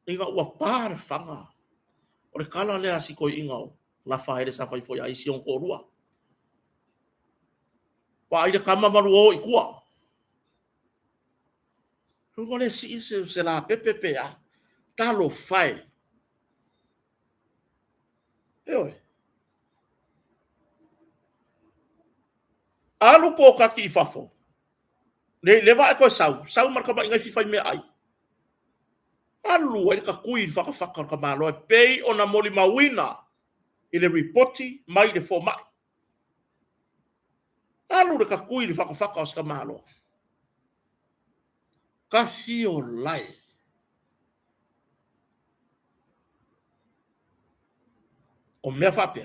inga ua par fanga o le kala le asi ko inga la fa ele sa fa foi ai si on ko rua pa ai de kama maru o ikua ngole si se la pepe talo fai alu po ka ki fafo le va ko sau marka ba ngai fai me ai alu e ka kui fa ka malo pe ona moli mawina ile reporti mai de fo mai alu ka kui fa ka malo ka fio lai o me fa pe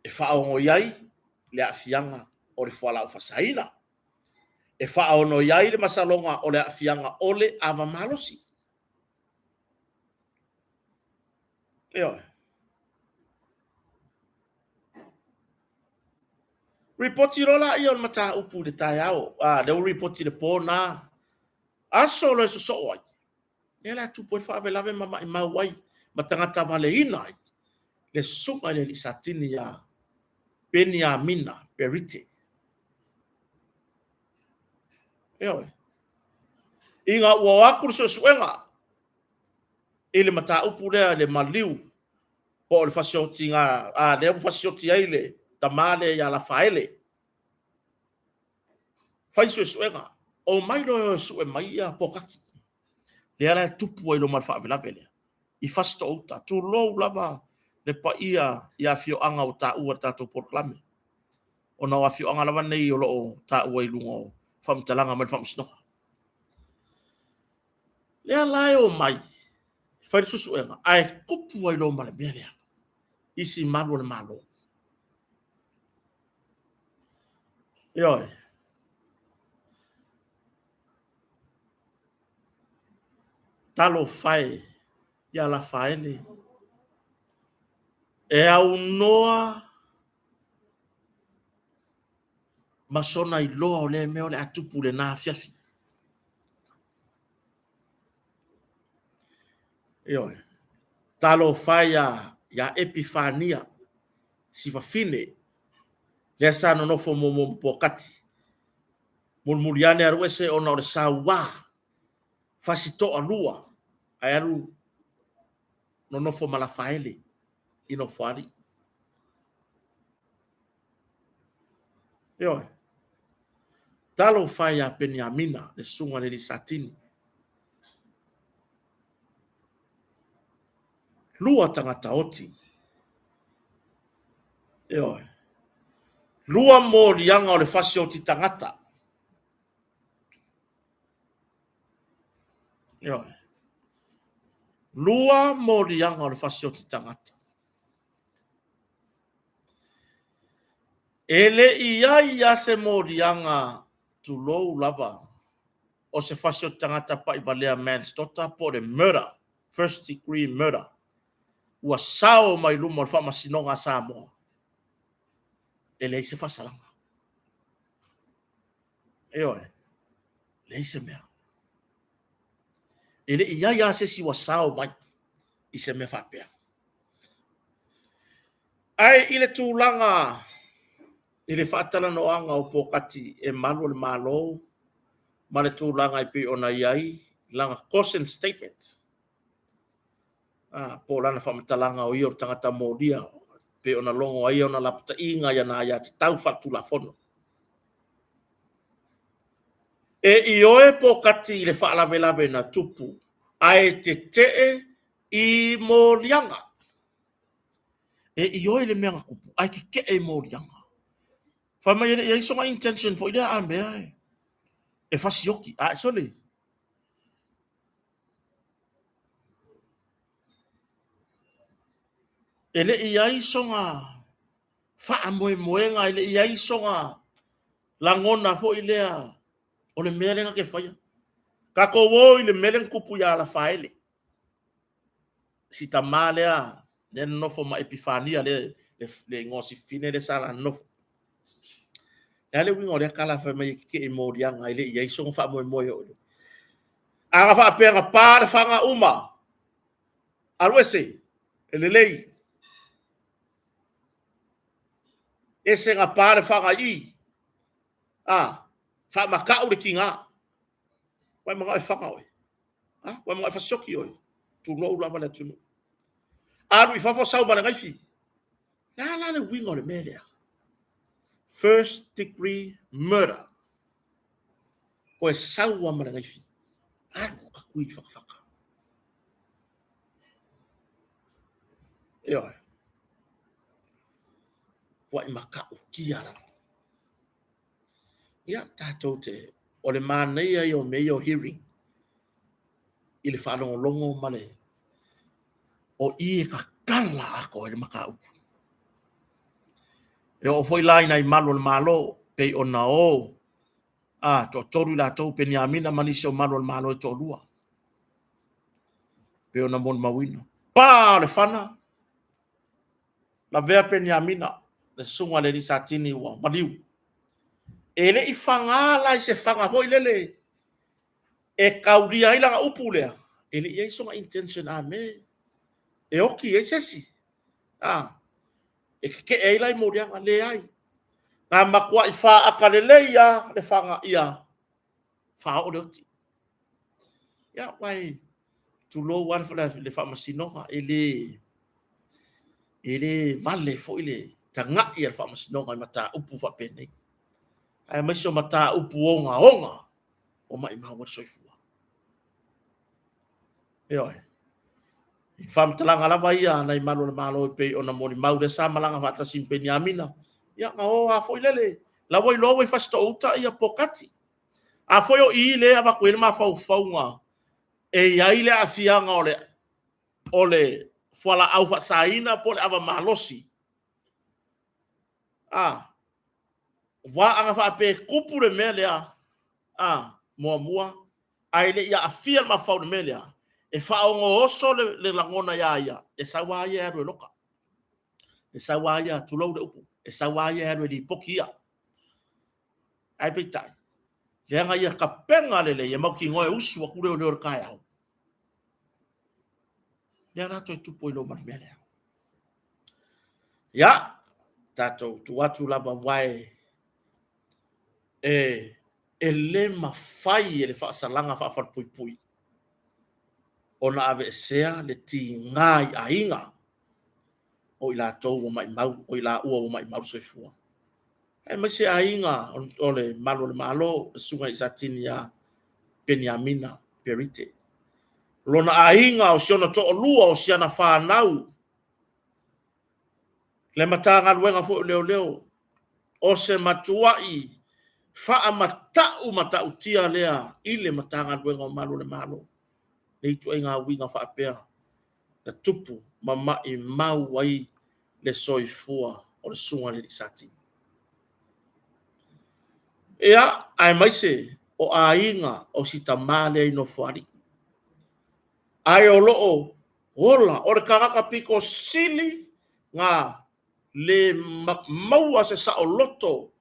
e fa o yai le afianga o le fala o fasaina e fa ono yai le masalonga o le afianga ole ava malosi reporti rola i on mata upu le taiao le reporti le pona aso lo so oi nela 2.5 lave mama ma wai matangata vale inai le sunga le lisatini ya Beniamina Berite Eo. Inga ua aku so suenga. Ile mata upu le maliu. Po le fasioti nga le fasioti ile tamale ya la faele. Fai so suenga. O mai lo sue mai ya pokaki. Le ala tupu ai lo malfa vela vele. I fasto uta tu lo lava le pa ia fio anga o ta ua ta to proclame. O na wa fio anga lava nei o lo ta ua i lungo fam talanga mal fam sno. Le ala o mai. Fai so suenga ai kupu ai lo male mele. Isi malu le malo. Yo. Talo fai ya la faele. E au noa masona i loa o le meo le atupu le nā fiafi. Yo. Talo fai ya epifania si fafine le sa no nofo mo pokati. Mulmuliane aruese ona o le sawa fasito alua ai aru no nofo malafaele ino fari. Yo. Talo fai ya Benyamina le sunga le satini. Lua tangata oti. Yo. Lua mo lianga o le fasi o ti tangata. Yo. Lua mo lianga o le fasi o ti tangata. Ele ia se mo lianga tu lou lava. O se fasi o tangata pa i valea manslaughter po le murder. First degree murder. Ua sao mai luma o le fama sinonga sa moa. Ele se fasalanga. Eoe. Le se mea. Ele ia se si wasao mai. I se mea whapea. Ai ile tūlanga. Ile whaatana no anga o pokati e malu le malo. Ma le tūlanga i pe ona iai. Langa caution statement. Po lana whamatalanga o iyo tangata modia. Pe ona longo ai ona lapta inga ya na ya te tau whatu la fono. E ioe pokati le whaalawelawe na tupu. Ai te tee i morianga. E ioe le mea kupu. Ai ki ke e morianga. Whamai e isonga intention fo idea a mea e. E fasioki. A sole. Ele ia isonga. Wha moe moenga. Ele ia isonga. Langona fo ilea. O le mea lenga ke whaia. Kako wo i le melen kupu ya la faele. Si ta malea. Le nofo ma epifania le ngosi fine le sala nofo. Le wingo le kala fa mai ke e morianga ile ia isonga fa moe moe o. Anga fa pega pa le fanga uma. Alwese. Ele lei. Ese nga pa le fanga i. Fa makau le kinga. Wai mga e fanga oi. Wai mga e fasoki oi. Tu no ula vale tu no. Aru i fafo sau bana ngaifi. La le wingo le melia. First degree murder. Ko e sau wa mana ngaifi. Aru ka kui whakawhaka. Eo. Wai maka o kiara. Ia tātou te o le mānei ai o mei o hearing. I le whanongo longo male. O i e ka kala ako e le maka upu. E o foi lai nai malo le malo. Pei o na o. To toru la tau pe ni amina manisi o malo le malo e to lua. Pei o na mon mawina. Pa le whana. La vea pe ni amina. Le sunga le ni satini ua. Maliu. Ele i whangala i se whanga hoi lele. E kauria i langa upu lea. Ele i songa intention a me. E oki e sesi. E ke e lai morianga le ai. Ngā makua i wha akalele ia le whanga ia. fa o le ya wai tu lo war fa le fa masino ele vale fo ile tanga ia fa masino ngai mata upu fa pene ai mai so mata upu onga o mai ma so fua yo fam talanga lava ia nai malo pe ona moni mau de sa malanga fa ta simpeni amina ya o a fo ile la voi lo voi fa sto uta ia pokati a foi o ile ava ko ele ma fa nga e ia ile a fianga ole fala au fa saina pole ava malosi wa anga fa pe kupure melea mua ai le ia afia ma fa melea e fa o oso le langona ia e sa wa ia ro loka e sa wa ia tu lo de upu e sa wa ia ro di pokia ai pitai le nga ia ka penga le ia mau ki ngoe usu ku le kai au le na to tu po lo ma melea ya tato tu atu lava wai e le mafai e le whaasalanga whaafalpui ona ave sea le ti ngai ainga o ila tau o mai mau o ila ua o mai mau soifua e mai se ainga o le malo sunga isatini ya Beniamina Perite lona ainga o siona to lua o siana whanau le matanga luenga fo leo o se matuai fa matau tia lea ile matanga luenga o malo le tu inga winga fa apea na tupu mama i mau wai le soifua o le sunga le sati ea ai mai se o ainga o sita male no fuari ai o loo hola o le karaka piko sili nga le maua se sa o loto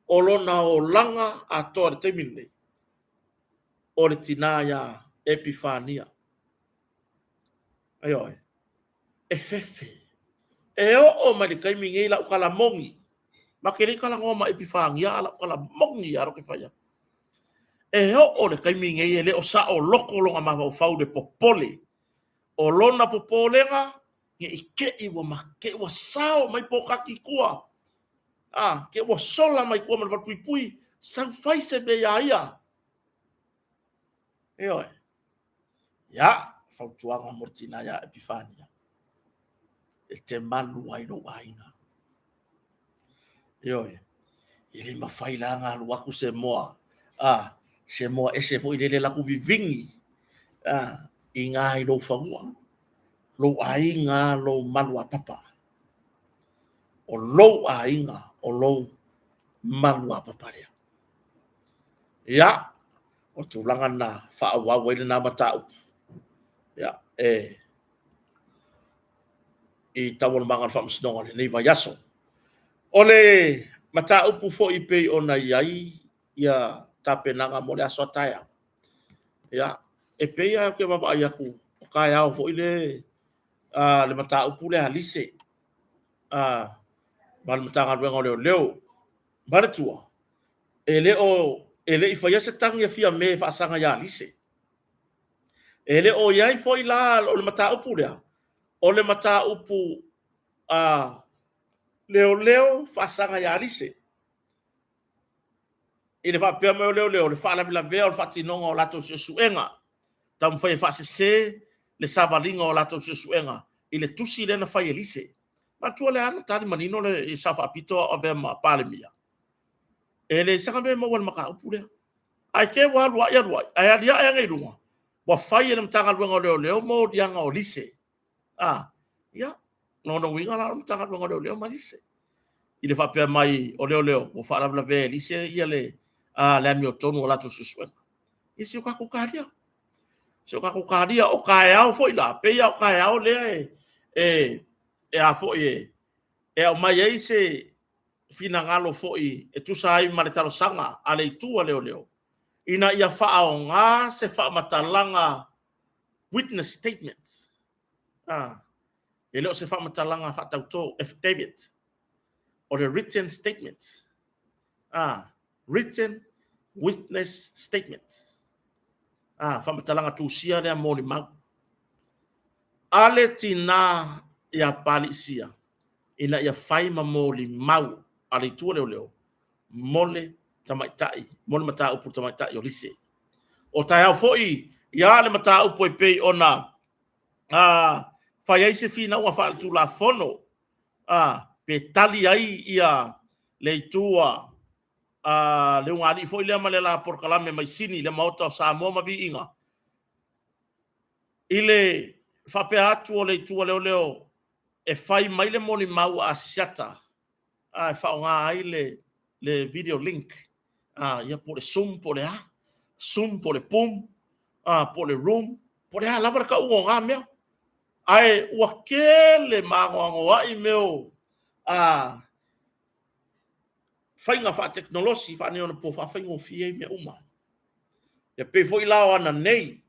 o lona o langa a toa temine o le tinaya Epifania ayo e fefe e o mai kai mingi la kala mongi makeli kala ngoma Epifania la kala mongi aro ke faya e o le kai mingi le o sa o loko longa ma fau de popole o lona popolenga nge ike iwa make wa sao mai pokaki kua ke wa sola mai kua ma pui sang fai se be ia yo ya fautuanga mortina ya Epifania e te malu ai lo ainga yo ili mafailanga lu aku se moa se moa ese foi le la ku vivingi inga i lo fangua lo ainga lo malu papa o lo ainga o lo malu papa ya o tulanga na fa wa wa na mata ya i tawon mangan fam snong le va yaso ole mata upu fo ipe ona yai ya tapenanga mo le aso taya ya e pe ya ke baba ya ku ka ya fo ile le mata upu le alise bal mata ga ngole leo bartua ele i fa yasa tang ya fia me fa sanga ya alise ele o yai fo ila le mata upu le ole mata upu leo fa sanga ya alise ele fa pe mo leo le fa la vea o fa tinonga o lato se suenga tam fa se le savalinga o lato se suenga ile tusi le na fa elise ma tu le ana tani manino le sa fa pito o be ma palemia ele sa be mo wal maka upule ai ke wa ya ai ya ngai lunga wa fa ile mtanga leo mo dianga o lise ya no winga la mtanga leo ma lise ile fa pe mai o leo o fa la ve lise ile le mi otonu la to suswenga isi o kakukaria so kakukaria o kae foi la pe ya o kae le a foi o mai ese fina ngalo foi tu sai maletalo sanga ale tu leo ina ia fa o nga se fa matalanga witness statement ele se fa matalanga fa tauto affidavit or a written statement written witness statement whamatalanga tūsia rea mōli mau. Ale tina ia palisia, ina ia whaima mōli mau, ale tua leo, mole tamaitai, mole mata upu tamaitai o lise. O tai au foi, ia le mata upu e pei ona, whai ai se whina ua wha tu la fono, pe tali ai ia le tua, le ngari foi le male la porkalame mai sini, le maota o Samoa ma vi inga. Ile whape atu o le tua leo, e whai mai le moli mau a siata, e whao ngā ai le video link, ia po le Zoom po le Zoom po le pum, po le room, po le lava ka uo ngā mea. Ai ua kele mangoango ai meo, whainga wha teknolosi, wha neona po wha whaingo fie mea uma. Ia pe foi lao ana nei,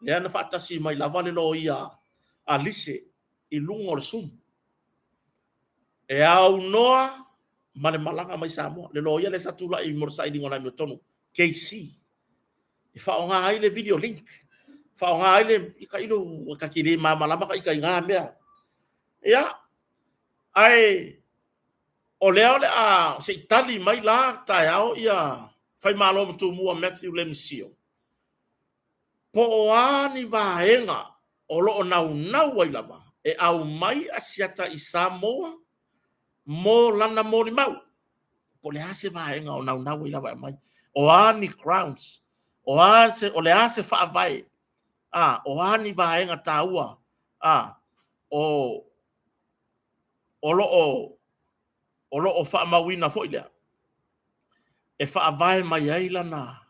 le ana wha tasi mai lava le lo ia a lise i lungo le Zoom. E au noa, ma le malanga mai Samoa, le lo ia le satula i morsa i ngona meo tonu, KC. I wha ngā ai le video link, wha ngā ai le, i ka ilo, ka kire malama ka i ka ngā mea. Ia, ai, o leo le se itali mai la, tai au ia, whai malo mtu mua Matthew Lemsio. Po o ani vaenga, o lo o nau ai lava, e au mai asiata i Samoa, mo lana mori mau. Po le ase vaenga o nau ai lava mai. O ani crowns, o le ase wha vai, o ani vaenga taua, o lo o wha mawina fo ilea. E wha vai mai ai lana,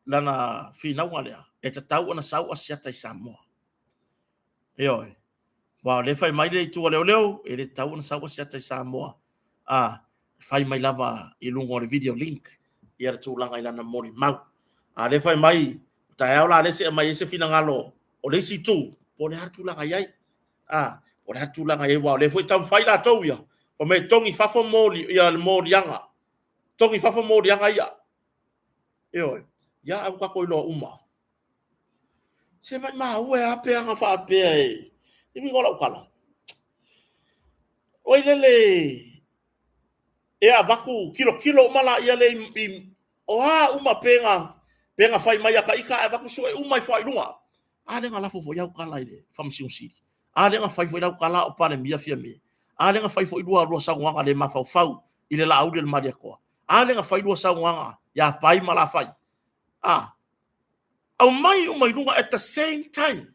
lana whinaunga lea, e ta tau ana sau asiata i Samoa. Eoi, wao le whai mai le tua leo, e le tau ana sau asiata i Samoa. Whai mai lava i lungo o le video link, i ara tūlanga i lana mori mau. Le whai mai, tai au la le se mai se whina ngalo, o le si tū, po le hara tūlanga iai. O le hara tūlanga iai, wao le whai tau whai la tau ia, o me tongi whafo mori, ia le mori anga. Tongi whafo mori anga ia. Eoi, ia au kako ilo uma. Se mai ue ape anga wha ape e. Imi ngola ukala. Oi lele. Ea vaku kilo mala ia le uma penga whai mai aka ika e vaku sue umai whai lunga. Nga lafo fo iau kala ile, whamsiung siri. Nga whai fo iau kala o pane mia fia me. Nga whai fo ilua rua saunga le mafau ile la aude le maria koa. Nga whai lua saunga ya pai mala whai. Au mai umai lunga at the same time.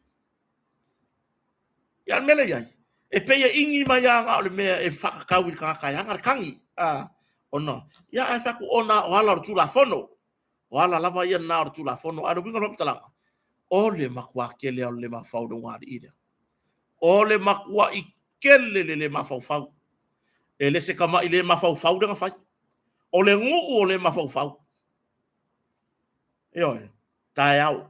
Ia mele iai. E peia ingi mai anga o le mea e whakakau i kakai anga kangi. Ono. Ia e whaku ona o ala o tula fono. O ala lava ia na o tula fono. Aro winga romi talanga. O le makua kele o le mafau do ngari ina. O le makua i kele le mafau. E le se kama i le mafau de nga whai. O le ngu o le mafau. Eoi. Tai au.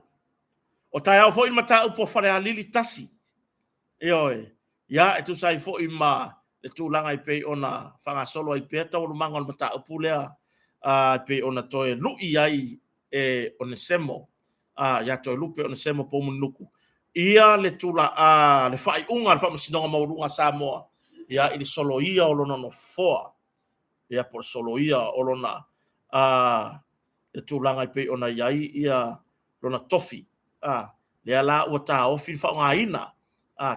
O tai au fo i mata upo whare a lili tasi. Eoi. Ia e tu sai fo i ma le tūlanga i pei ona whanga solo i pēta o lumanga o mata upu lea pei ona toe lui ai e one semo. Ia toe lupe one semo po munuku. Ia le tula le whai unga le whamasinonga maurunga Samoa. Ia i le solo ia o lona no foa. Ia por solo ia o lona le tūlanga i pei ona iai ia lona tofi. Lea la ua tā ofi whaunga ina.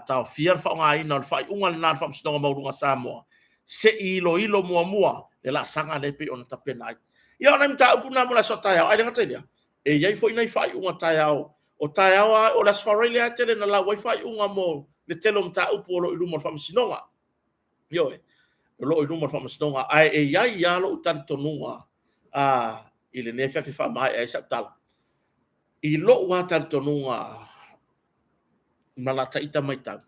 Tau fiar whaunga ina, whai unga le nāra whamsinonga maurunga Samoa. Se ilo mua, le la sanga le pe ona tapenai. Ia ona mta upu na mula so tai au, ai ngata ia. E iai fo inai whai unga tai au. O tai au o la swarei le atele na la wai whai unga mo le telo mta upu o lo iluma whamsinonga. Ioe, lo iluma whamsinonga. Ai e iai ia lo utari tonunga. I le nefia fi whamai e saptala. I lo utari tonunga. Nala taita mai tau.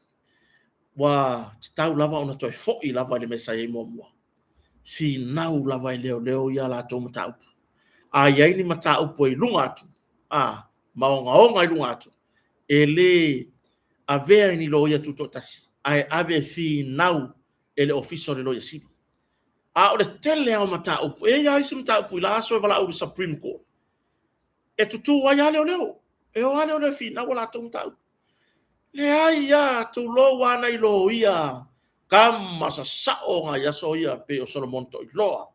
Wa tau lava ona toi fo'i lava le mesa ye mua. Si nau lava i leo ia la tō mata upu. Iai ni mata upu i lunga atu. Maonga i lunga atu. E le avea ni lo ia tuto tasi. Ai ave fi nau e le ofiso le lo ia sidi. O le tele au mata upu. E ia isi mata upu i la aso e wala uri Supreme Court. e tutu wa ya leo e o ale o fina wala tung tau le ai ya tu lo wa na ilo ia kam masa sao nga ya so ia pe o Solomon to lo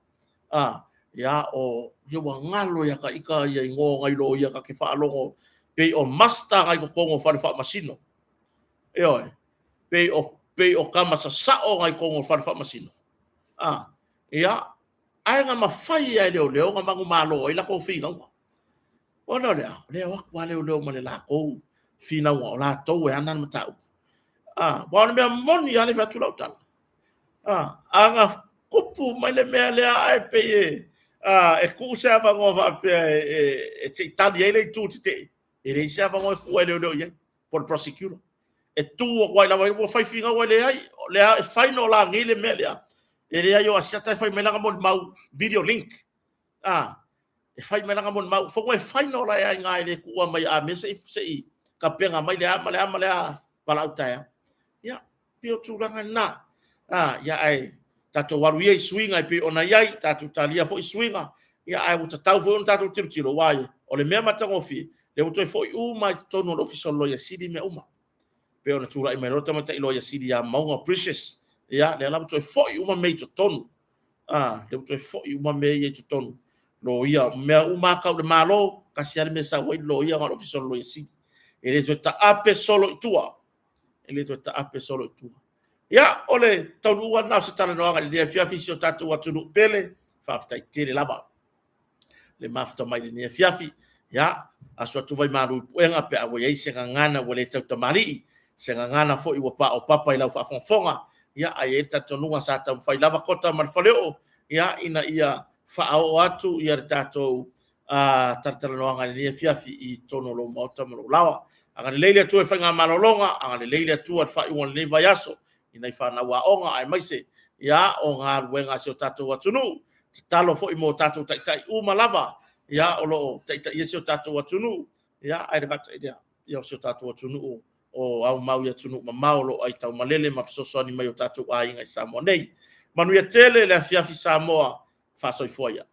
ya o yo wa ngalo ya ka ika ya ngo nga ilo ia ka ke fa longo pe o master nga ko kongo fa masino e oi pe o kama sa sao nga kongo fa masino ya ai nga mafai ai leo nga mangu malo ila ko fi nga ona le wa kwa le mane la ko fina wa la to we anan mata bon me moni ale fa tula utala anga kupu mai le me le ai pe e ku se ava ngo va pe e te italia ile tu te e le se ava ngo ku le ye por prosecutor e tu wa la wa fa finga wa le ai le final la ngile me le e le ai o asata fa me la mo mau video link e fai me langa mon mau fo e fai no la ai ngai le ku mai a me se ka penga mai le male pala uta ya pio tu langa na ya ai tato waru ye swing ai pe ona yai tato talia fo swinga ya ai uta tau fo tato tiro wai o le mea matango fi le uto fo u mai tono lo official lo ya sidi me uma pe ona tu la mai rota mata lo ya sidi ya maunga precious ya le la uto fo u ma me to tono le uto fo u ma me ye to tono lo ia me uma ka de malo kasi me sa wai lo ia ngalo fisolo lo isi ele to ta ape solo tua ya ole tau ua na se tala no ga le fia fisio tatu watu pele fa fta tele laba le mafta mai le fiafi ya aso tu vai maru puenga pe a wai se ngana wale tau tamari se ngana fo i wa pa o papa i la fa fonga ya ai tatu no sa tau fai lava kota mal faleo ya ina ia fa o atu ia tato tartara no nga ni fiafi i tono lo mota mo lawa anga leile tu e fanga malolonga anga leile tu at fa i won le vayaso ina fa na wa onga ai mai se ya o nga wenga se tato watunu talo fo i mo tato tai u malava ya o lo tai se tato watunu ya ai rat idea ya se tato watunu o au mau ya tunu ma lo ai tau malele ma so ni mai tato ai ngai samo nei manu ya tele le fiafi samoa fa so foia